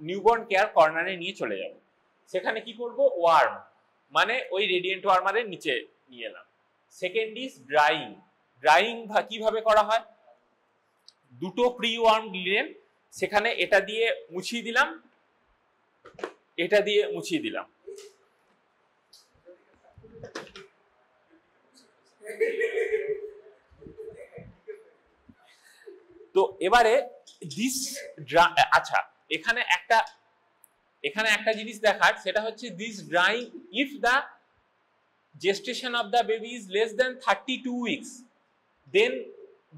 নিউবর্ন কেয়ার কর্নারে নিয়ে চলে যাব। সেখানে কি করব, ওয়ার্ম মানে ওই রেডিয়েন্ট ওয়ার্মারের নিচে নিয়ে এলাম। Second is drawing. ড্রাইং কিভাবে করা হয়, দুটো প্রি ওয়ার্ম লিনেন, সেখানে এটা দিয়ে মুছিয়ে দিলাম, এটা দিয়ে মুছিয়ে দিলাম। তো এবারে আচ্ছা এখানে একটা জিনিস দেখার, সেটা হচ্ছে this drawing, if the gestation of the baby is less than 32 weeks, then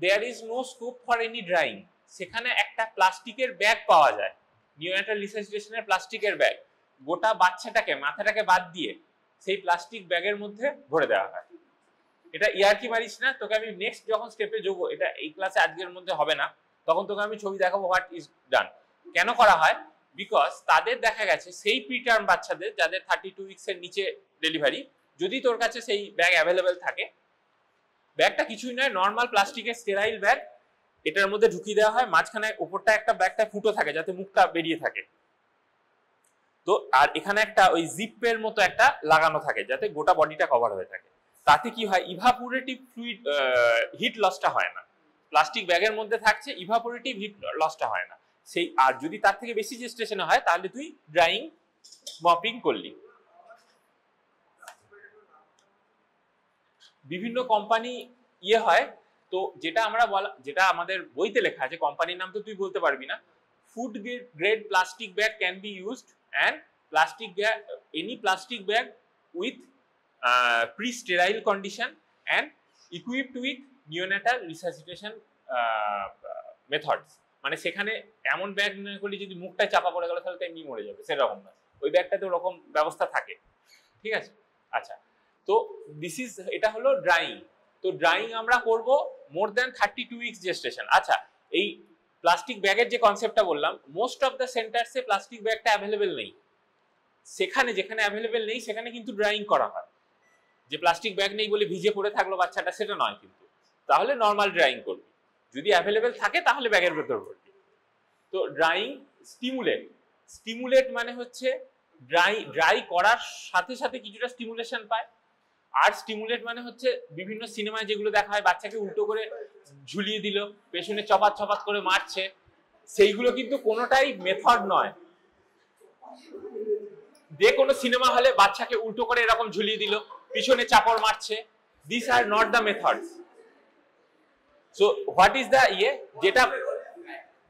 there is no scope for any drying. সেখানে একটা প্লাস্টিকের ব্যাগ পাওয়া যায়, নিওনেটাল রিসাসিটেশনের প্লাস্টিকের ব্যাগ, গোটা বাচ্চাটাকে মাথাটাকে বাদ দিয়ে সেই প্লাস্টিক ব্যাগের মধ্যে ভরে দেওয়া হয়। এটা ইয়ার্কি মারিস না, তোকে আমি নেক্সট যখন স্টেপে যাবো, এটা এই ক্লাসে আজকের মধ্যে হবে না, তখন তোকে আমি ছবি দেখাবো হোয়াট ইজ ডান। কেন করা হয়, বিকজ তাদের দেখা গেছে সেই প্রিটার্ম বাচ্চাদের যাদের 32 উইকস এর নিচে ডেলিভারি, যদি তোর কাছে সেই ব্যাগ অ্যাভেলেবেল থাকে, ব্যাগটা কিছুই নয়, নর্মাল প্লাস্টিকের স্টেরাইল ব্যাগ, এটার মধ্যে ঢুকিয়ে দেওয়া হয়, মাঝখানে উপরটা একটা ব্যাগটা ফুটো থাকে যাতে মুখটা বেরিয়ে থাকে, তো আর এখানে একটা ওই জিপের মতো একটা লাগানো থাকে যাতে গোটা বডিটা কভার হয়ে থাকে। তাতে কি হয়, ইভাপোরেটিভ ফ্লুইড হিট লসটা হয় না, প্লাস্টিক ব্যাগের মধ্যে থাকছে, ইভাপোরেটিভ হিট লসটা হয় না সেই। আর যদি তার থেকে বেশি জেস্টেশনে হয়, তাহলে তুই ড্রাইং মপিং করলি। বিভিন্ন কোম্পানি হয়, তো যেটা আমরা যেটা আমাদের বইতে লেখা আছে, কোম্পানির নাম তো তুই বলতে পারবি না। Food grade plastic bag can be used, and plastic bag, any plastic bag with pre-sterile condition and equipped with neonatal resuscitation methods, মানে সেখানে এমন ব্যাগ নিয়ে করলে যদি মুখটা চাপা পড়ে গেল তাহলে তো এমনি মরে যাবে, সেরকম না, ওই ব্যাগটাতে ওরকম ব্যবস্থা থাকে, ঠিক আছে। আচ্ছা, তো এটা হলো ড্রাইং। তো ড্রাইং আমরা করব মোর দ্যান 32 উইকস জেস্টেশন। আচ্ছা, এই প্লাস্টিক ব্যাগের যে কনসেপ্টটা বললাম, মোস্ট অফ দ্য সেন্টার্সে প্লাস্টিক ব্যাগটা অ্যাভেলেবেল নেই, সেখানে যেখানে অ্যাভেলেবেল নেই সেখানে কিন্তু ড্রাইং করা হয়। যে প্লাস্টিক ব্যাগ নেই বলে ভিজে পড়ে থাকলো বাচ্চাটা, সেটা নয় কিন্তু, তাহলে নর্মাল ড্রাইং করবি, যদি অ্যাভেলেবেল থাকে তাহলে ব্যাগের ভেতর ভরবি। তো ড্রাইং স্টিমুলেট মানে হচ্ছে ড্রাই করার সাথে সাথে কিছুটা স্টিমুলেশন পায়। আর স্টিমুলেট মানে হচ্ছে বিভিন্ন সিনেমায় যেগুলো দেখা হয়, বাচ্চাকে উল্টো করে ঝুলিয়ে দিল, পেছনে চপাত চপাত করে মারছে, সেইগুলো কিন্তু কোনোটাই মেথড নয়। যে কোনো সিনেমা হলে বাচ্চাকে উল্টো করে এরকম ঝুলিয়ে দিল, পিছনে চাপড় মারছে, this are not the methods. So what is the যেটা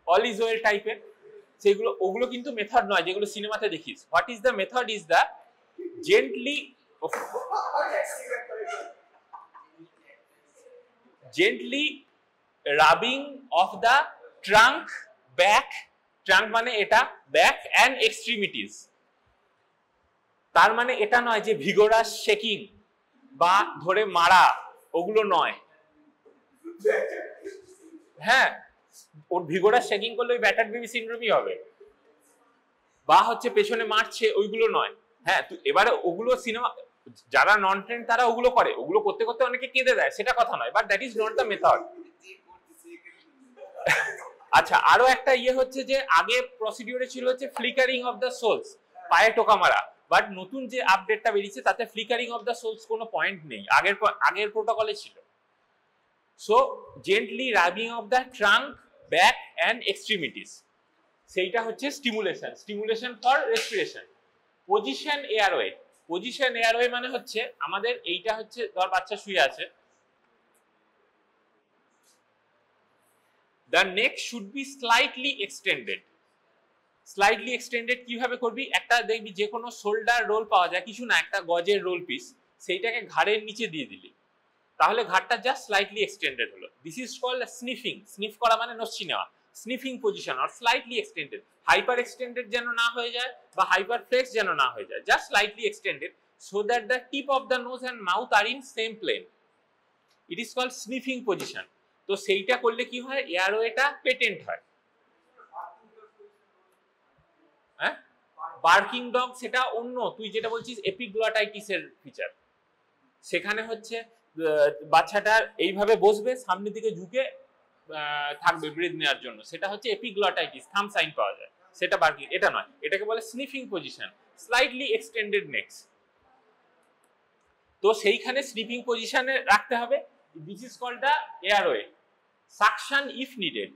অল ইজ ওয়েল টাইপের, সেগুলো ওগুলো কিন্তু মেথড নয় যেগুলো সিনেমাতে দেখিস। What is the method is the gently rubbing of the trunk, back, trunk মানে এটা, back and extremities। তার মানে এটা নয় যে ভিগোরাস শেকিং বা ধরে মারা, ওগুলো নয়। হ্যাঁ, ওর ভিগোরাস শেকিং করলে ওই ব্যাটার্ড বেবি সিনড্রোমই হবে, বা হচ্ছে পেছনে মারছে, ওইগুলো নয়। হ্যাঁ, এবারে ওগুলো সিনেমা যারা নন ট্রেন্ড তারা ওগুলো করে, ওগুলো করতে করতে অনেকে কেঁদে দেয়, সেটা কথা নয়, but that is not the method. আচ্ছা, আরো একটা হচ্ছে যে আগে প্রসিডিউরে ছিল হচ্ছে ফ্লিকারিং অফ দ্য সোলস, পায়ে টোকা মারা, বাট নতুন যে আপডেটটা বেরিয়েছে তাতে ফ্লিকারিং অফ দ্য সোলস কোনো পয়েন্ট নেই, আগের প্রোটোকলে ছিল। So gently rubbing of the trunk, back and extremities, সেইটা হচ্ছে stimulation for respiration. Position airway মানে হচ্ছে আমাদের এইটা হচ্ছে, ধর বাচ্চা শুয়ে আছে, the neck should be slightly extended. Slightly extended কিভাবে করবি, একটা দেখবি যে কোনো শোল্ডার রোল পাওয়া যায়, কিছু না একটা গজের রোল পিস, সেইটাকে ঘাড়ের নিচে দিয়ে দিলি, তাহলে ঘাড়টা জাস্ট স্লাইটলি এক্সটেন্ডেড হলো। This is called sniffing. Sniff করা মানে নস্যি নেওয়া, স্নিফিং পজিশন আর স্লাইটলি এক্সটেন্ডেড। হাইপার এক্সটেন্ডেড যেন না হয়ে যায় বা হাইপার ফ্লেক্স যেন না হয়ে যায়, just slightly extended so that the tip of the nose and mouth are in same plane. It is called sniffing position. তো সেইটা করলে কি হয়, এয়ারওয়েটা পেটেন্ট হয়। হ্যাঁ, বার্কিং ডগ সেটা অন্য, তুই যেটা বলছিস এপিগ্লটাইটিসের ফিচার। সেখানে হচ্ছে বাচ্চাটার এইভাবে বসবে, সামনের দিকে ঝুঁকে থাকবে ব্রিথ নেওয়ার জন্য, সেটা হচ্ছে এপিগ্লটাইটিস, থাম সাইন পাওয়া যায়, সেটা বার্কিং। এটা নয়, এটাকে বলে sniffing position, slightly extended necks. তো সেইখানে স্নিফিং পজিশনে রাখতে হবে। This is called the airway. Suction if needed,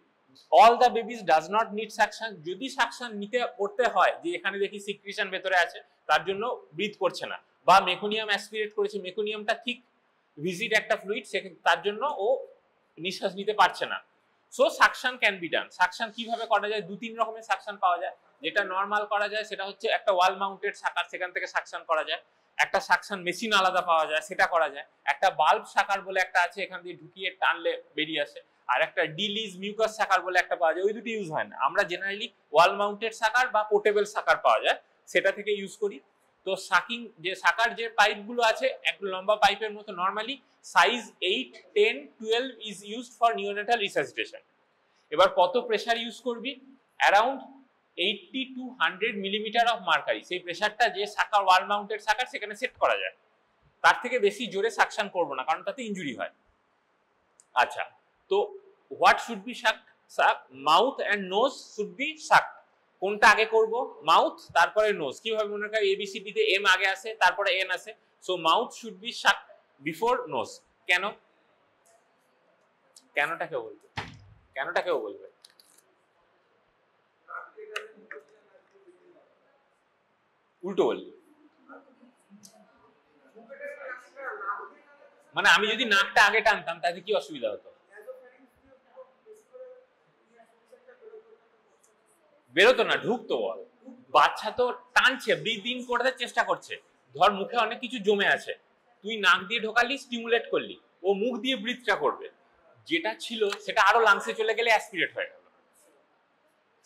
all the babies does not need suction. যদি সাকশন নিতে করতে হয়, যে এখানে দেখি সিক্রিশন ভেতরে আছে তার জন্য ব্রিথ করছে না, বা মেকোনিয়াম অ্যাসপিরেট করেছে, মেকোনিয়ামটা ঠিক ভিজিট একটা ফ্লুইড, তার জন্য ও নিঃশ্বাস নিতে পারছে না, so suction can be done. Suction কিভাবে করা যায়, দু তিন রকমের সাকশন পাওয়া যায়। যেটা নর্মাল করা যায় সেটা হচ্ছে একটা ওয়াল মাউন্টেড সাকার, সেখান থেকে সাকশন করা যায়। একটা সাকশন মেশিন আলাদা পাওয়া যায়, সেটা করা যায়। একটা বাল্ব সাকার বলে একটা আছে, এখান দিয়ে ঢুকিয়ে টানলে বেরিয়ে আসে। আর একটা ডিলিজ মিউকাস সাকার বলে একটা পাওয়া যায়, ওই দুটো ইউজ হয় না। আমরা জেনারেলি ওয়াল মাউন্টেড সাকার বা পোর্টেবল সাকার পাওয়া যায়, সেটা থেকে ইউজ করি। তো সাকিং যে সাকার যে পাইপগুলো আছে, একটু লম্বা পাইপের মতো, normally size 8, 10, 12 is used for neonatal resuscitation. এবার কত প্রেসার ইউজ করবি, around 80 to 100 millimetre of mercury. সেই প্রেসারটা যে সাকার ওয়াল মাউন্টেড সাকার সেখানে সেট করা যায়, তার থেকে বেশি জোরে সাকশন করব না, কারণ তাতে ইনজুরি হয়। আচ্ছা, তো what should be sucked, mouth and nose should be sucked. কোনটা আগে করব, মাউথ তারপরে নোজ। কিভাবে মনে করি এবিসিডি তে এম আগে আসে তারপরে এন আসে, so mouth should be sucked before nose. কেন, কেনটা কেউ বলবে, কেনটা কেউ বলবে? উল্টো বললি, মানে আমি যদি নাকটা আগে টানতাম তাতে কি অসুবিধা হতো? বেরোতো না, ঢুকতো। বল, বাচ্চা তো টানছে, ব্রিথ ইন করতে চেষ্টা করছে, ধর মুখে অনেক কিছু জমে আছে, তুই নাক দিয়ে ঢোকালি, স্টিমুলেট করলি, ও মুখ দিয়ে ব্রিথটা করবে, যেটা ছিল সেটা আরো লাংসে চলে গেলে অ্যাসপিরেট হয়ে গেল।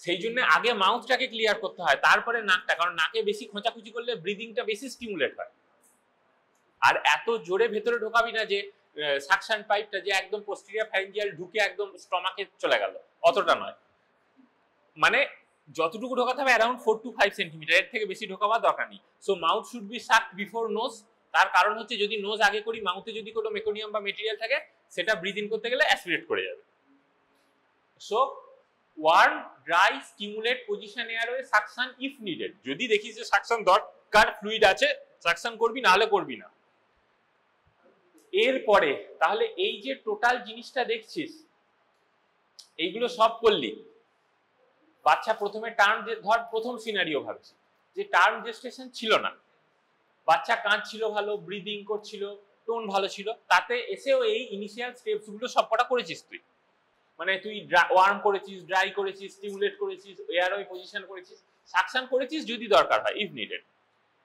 সেই জন্য আগে মাউথটাকে ক্লিয়ার করতে হয়, তারপরে নাকটা, কারণ নাকে বেশি খোঁচাখুচি করলে ব্রিদিংটা বেশি স্টিমুলেট হয়। আর এত জোরে ভেতরে ঢোকাবি না যে সাকশন পাইপটা যে একদম পোস্টেরিয়র ফ্যারিঞ্জিয়াল ঢুকে একদম স্টমাকে চলে গেল, অতটা নয়। মানে যতটুকু ঢোকাতে হবে অ্যারাউন্ড 4 to 5 সেন্টিমিটার, এর থেকে বেশি ঢোকাবার দরকার নেই। So mouth should be sucked before nose. তার কারণ হচ্ছে যদি নোজ আগে করি, মাউথে যদি কোনো মেকোনিয়াম বা মেটেরিয়াল থাকে, সেটা ব্রিথ ইন করতে গেলে অ্যাসপিরেট করে যাবে। So warm, dry, stimulate position airway, suction if needed. যদি দেখিস যে সাকশন দরকার, ফ্লুইড আছে, সাকশন করবি, না হলে করবি না। এরপরে তাহলে এই যে টোটাল জিনিসটা দেখছিস, এইগুলো সব করলি। বাচ্চা প্রথমে টার্ম, ধর প্রথম সিনারিও ভাবছি যে টার্ম জেস্টেশন ছিল না, বাচ্চা কাঁদছিল ভালো, ব্রিদিং করছিল, টোন ভালো ছিল, তাতে এসেও এই ইনিশিয়াল স্টেপস গুলো সবকটা করেছিস তুই। মানে তুই ওয়ার্ম করেছিস, ড্রাই করেছিস, স্টিমুলেট করেছিস, এয়ারওয়ে পজিশন করেছিস, সাকশন করেছিস যদি দরকার হয়, ইফ নিডেড।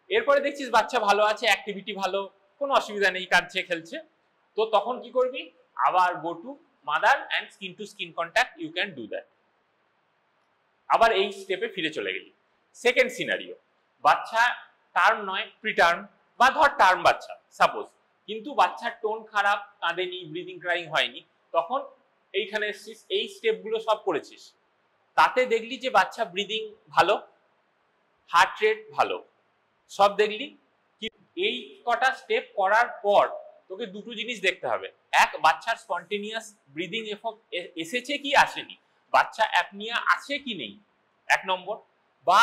এরপরে দেখছিস বাচ্চা ভালো আছে, অ্যাক্টিভিটি ভালো, কোনো অসুবিধা নেই, কাঁদছে, খেলছে, তো তখন কি করবি, আবার go to mother and skin to skin contact, you can do that. আবার এই স্টেপে ফিরে চলে গেলি। সেকেন্ড সিনারিও, বাচ্চা টার্ম নয়, প্রিটার্ম, বা ধর টার্ম বাচ্চা সাপোজ, কিন্তু বাচ্চার টোন খারাপ, কাঁদেনি, ব্রিদিং ক্রাইং হয়নি, তখন এইখানে এসছিস, এই স্টেপগুলো সব করেছিস, তাতে দেখলি যে বাচ্চা ব্রিদিং ভালো, হার্ট রেট ভালো, সব দেখলি। এই কটা স্টেপ করার পর তোকে দুটো জিনিস দেখতে হবে, এক, বাচ্চার স্পন্টেনিয়াস ব্রিদিং এফেক্ট এসেছে কি আসেনি, বাচ্চা অ্যাপনিয়া আছে কি নেই, এক নম্বর, বা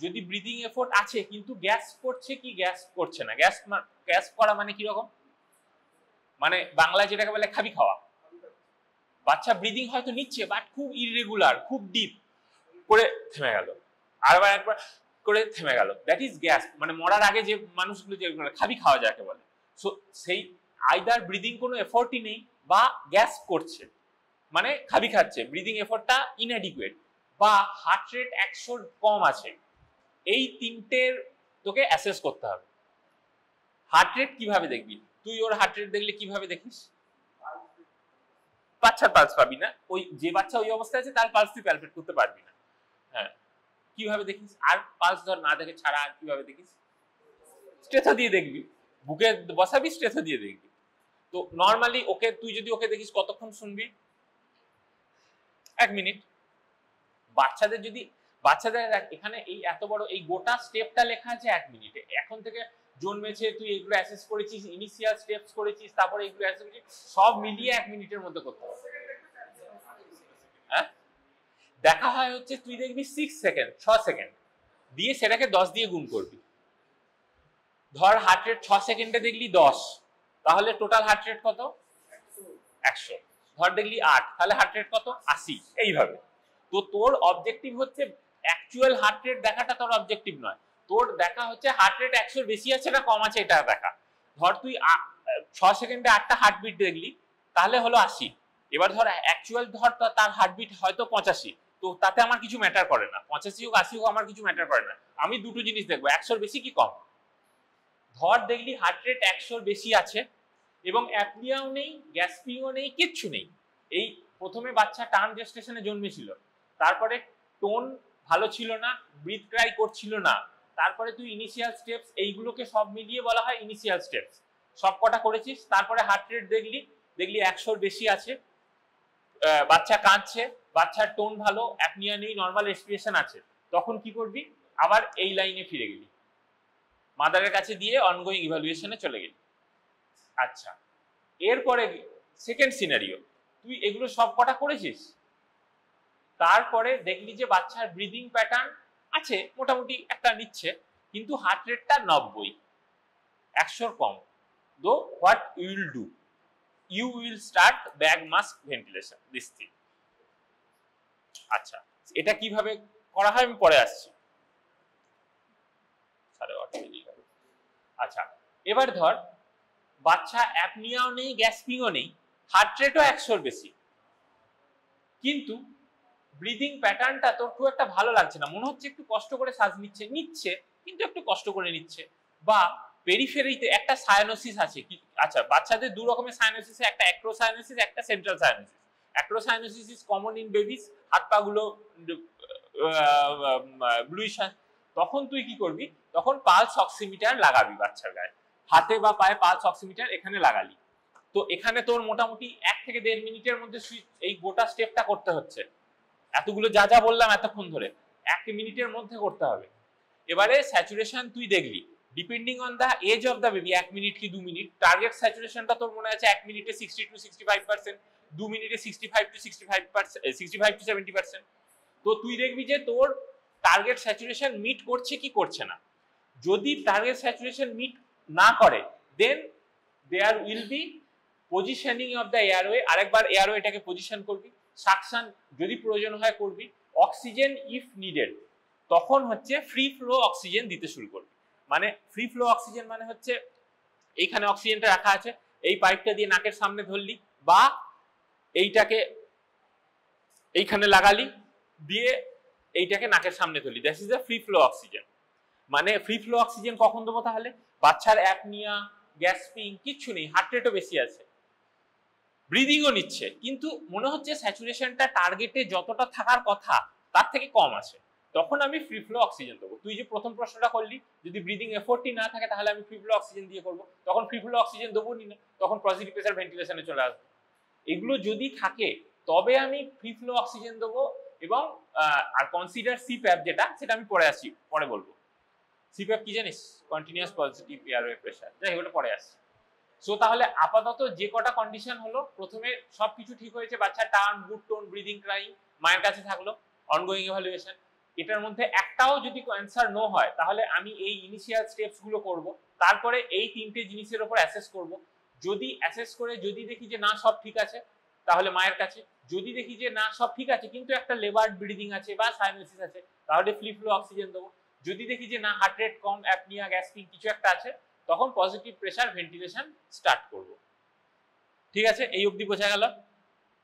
যদি ব্রিদিং এফোর্ট আছে কিন্তু গ্যাস করছে কি গ্যাস করছে না। গ্যাস করা মানে কি রকম, মানে বাংলায় যেটাকে বলে খাবি খাওয়া। বাচ্চা ব্রিদিং হয়তো নিচ্ছে বাট খুব ইররেগুলার, খুব ডিপ করে থেমে গেল, আরবার একবার করে থেমে গেল, দ্যাট ইজ গ্যাস। মানে মরার আগে যে মানুষগুলো যে খাবি খাওয়া যাকে বলে, সো সেই আইদার ব্রিদিং কোনো এফোর্টই নেই বা গ্যাস করছে, মানে খাবি খাচ্ছে, ব্রিদিং এফোর্টটা ইনঅ্যাডিকুয়েট, বা হার্ট রেট 100 কম আছে, এই তিনটের তোকে অ্যাসেস করতে হবে। হার্ট রেট কিভাবে দেখবি তুই? ওর হার্ট রেট দেখলে কিভাবে দেখিস? বাচ্চার পালস পাবি না, ওই যে বাচ্চা ওই অবস্থায় আছে তার পালস তুই প্যালপেট করতে পারবি না। হ্যাঁ, কিভাবে দেখিস? আর পালস ধর না দেখে ছাড়া আর কিভাবে দেখিস? স্ট্রেথো দিয়ে দেখবি, বুকে বসাবি, স্ট্রেথো দিয়ে দেখবি। তো নর্মালি ওকে তুই যদি ওকে দেখিস কতক্ষণ শুনবি? 1 মিনিট। বাচ্চাদের যদি এখানে এই এত বড় এই গোটা স্টেপটা লেখা আছে 1 মিনিটে। এখন থেকে জন্মেছে, তুই এগুলো অ্যাসেস করেছিস, ইনিশিয়াল স্টেপস করেছিস, তারপরে এগুলো অ্যাসেস করেছিস, সব মিলিয়ে 1 মিনিটের মধ্যে করতে হবে। হ্যাঁ, দেখা হয় হচ্ছে তুই দেখবি 6 সেকেন্ড, 6 সেকেন্ড দিয়ে সেটাকে 10 দিয়ে গুণ করবি। ধর হার্ট রেট 6 সেকেন্ডে দেখলি 10, তাহলে টোটাল হার্ট রেট কত? 100। ধর দেখলি 8, তাহলে হার্ট রেট কত? 80। এইভাবে। তো তোর অবজেক্টিভ হচ্ছে অ্যাকচুয়াল হার্ট রেট দেখাটা তোর অবজেক্টিভ নয়, তোর দেখা হচ্ছে হার্ট রেট 100 বেশি আছে না কম আছে এটা দেখা। ধর তুই 6 সেকেন্ডে 8টা হার্টবিট দেখলি, তাহলে হলো 80। এবার ধর অ্যাকচুয়াল ধর তার হার্টবিট হয়তো 85, তো তাতে আমার কিছু ম্যাটার করে না, 85 হোক 80 হোক আমার কিছু ম্যাটার করে না। আমি দুটো জিনিস দেখবো, 100 বেশি কি কম। ধর দেখলি হার্ট রেট 100 বেশি আছে এবং অ্যাপনিয়াও নেই, গ্যাস্পিংও নেই, কিচ্ছু নেই। এই প্রথমে বাচ্চা টার্ম জেস্টেশনে জন্মেছিল, তারপরে টোন ভালো ছিল না, ব্রিথ ট্রাই করছিল না, তারপরে তুই ইনিশিয়াল স্টেপস, এইগুলোকে সব মিলিয়ে বলা হয় ইনিশিয়াল স্টেপস, সব কটা করেছিস, তারপরে হার্ট রেট দেখলি 100 বেশি আছে, বাচ্চা কাঁদছে, বাচ্চার টোন ভালো, অ্যাপনিয়া নেই, নর্মাল রেসপিরেশন আছে, তখন কি করবি? আবার এই লাইনে ফিরে গেলি, মাদারের কাছে দিয়ে অনগোয়িং ইভালুয়েশনে চলে গেলি। আচ্ছা, এরপরে সেকেন্ড সিনারিও, তুই এগুলো সব কটা করেছিস, তারপরে দেখলি যে বাচ্চার ব্রিদিং প্যাটার্ন আছে, মোটামুটি একটা নিচ্ছে, কিন্তু হার্ট রেটটা 90, 100 কম। তো what you will do? You will start bag mask ventilation, this thing. আচ্ছা, এটা কিভাবে করা হয় আমি পরে আসছি। আচ্ছা, এবার ধর বাচ্চা অ্যাপনিয়াও নেই, গ্যাসপিংও নেই, হার্ট রেটও 100 বেশি, কিন্তু ব্রিদিং প্যাটার্নটা তোর খুব একটা ভালো লাগছে না, মনে হচ্ছে একটু কষ্ট করে শ্বাস নিচ্ছে কিন্তু একটু কষ্ট করে নিচ্ছে, বা পেরিফেরিতে একটা সায়ানোসিস আছে। আচ্ছা, বাচ্চাদের দু রকমের সায়ানোসিস, একটা অ্যাক্রোসায়ানোসিস, একটা central cyanosis. Acrocyanosis is common in babies, হাত পা গুলো ব্লুইশ। তখন তুই কি করবি? তখন পালস অক্সিমিটার লাগাবি বাচ্চার গায়ে, হাতে বা পায়ে পালস অক্সিমিটার এখানে লাগালি। তো এখানে তোর মোটামুটি 1 থেকে 1.5 মিনিটের মধ্যে এই গোটা স্টেপটা করতে হচ্ছে, এতগুলো যা যা বললাম এতক্ষণ ধরে 1 মিনিটের মধ্যে করতে হবে। এবারে স্যাচুরেশন তুই দেখলি, depending on the age of the baby, 1 minute কি 2 মিনিট, টার্গেট স্যাচুরেশনটা তোর মনে আছে 1 মিনিটে 60 to 65%, 2 মিনিটে 65 to 70%। তো তুই দেখবি যে তোর টার্গেট স্যাচুরেশন মিট করছে কি করছে না। যদি টার্গেট স্যাচুরেশন মিট না করে, then there will be positioning of the airway, আরেকবার এয়ারওয়েটাকে পজিশন করবি, সাকশন যদি প্রয়োজন হয় করবি, অক্সিজেন ইফ নিডেড, তখন হচ্ছে ফ্রি ফ্লো অক্সিজেন দিতে শুরু করবি। মানে ফ্রি ফ্লো অক্সিজেন মানে হচ্ছে এইখানে অক্সিজেনটা রাখা আছে, এই পাইপটা দিয়ে নাকের সামনে ধরলি বা এইটাকে এইখানে লাগালি, দিয়ে এইটাকে নাকের সামনে ধরলি, that is the free flow oxygen. মানে ফ্রি ফ্লো অক্সিজেন কখন দেবো তাহলে? বাচ্চার অ্যাপনিয়া, গ্যাসপিং কিচ্ছু নেই, হার্ট রেটও বেশি আছে, ব্রিদিংও নিচ্ছে, কিন্তু মনে হচ্ছে স্যাচুরেশনটা টার্গেটে যতটা থাকার কথা তার থেকে কম আছে, তখন আমি ফ্রি ফ্লো অক্সিজেন দেবো। তুই যে প্রথম প্রশ্নটা করলি, যদি ব্রিদিং এফোর্টই না থাকে তাহলে আমি ফ্রি ফ্লো অক্সিজেন দিয়ে করবো, তখন ফ্রি ফ্লো অক্সিজেন দেবো না, তখন পজিটিভ প্রেসার ভেন্টিলেশনে চলে আসবে। এগুলো যদি থাকে তবে আমি ফ্রি ফ্লো অক্সিজেন দেবো। এবং আর কনসিডার সিপ্যাপ, যেটা সেটা আমি পরে আসছি, পরে বলবো। সিপ্যাপ কি জানিস? কন্টিনিউয়াস পজিটিভ এয়ারওয়ে প্রেসার, যাই হোক পরে আসছি। সো তাহলে আপাতত যে কটা কন্ডিশন হলো, প্রথমে সবকিছু ঠিক হয়েছে, বাচ্চা turn, good tone, breathing trying, মায়ের কাছে থাকলো, অনগোয়িং ইভালুয়েশন, এটার মধ্যে একটাও যদি অ্যান্সার নো হয় তাহলে আমি এই ইনিশিয়াল স্টেপস গুলো করব, তারপরে এই তিনটে জিনিসের উপর অ্যাসেস করব। যদি অ্যাসেস করে যদি দেখি যে না সব ঠিক আছে, তাহলে মায়ের কাছে, যদি দেখি যে না সব ঠিক আছে কিন্তু একটা লেবার্ড ব্রিদিং আছে বা সাইনোসিস আছে, তাহলে ফ্রি ফ্লো অক্সিজেন দেবো। যদি দেখি যে না হার্ট রেট কম, অ্যাপনিয়া, গ্যাসপিং কিছু একটা আছে, তখন পজিটিভ প্রেসার ভেন্টিলেশন স্টার্ট করব। ঠিক আছে, এই অবধি বোঝা গেল?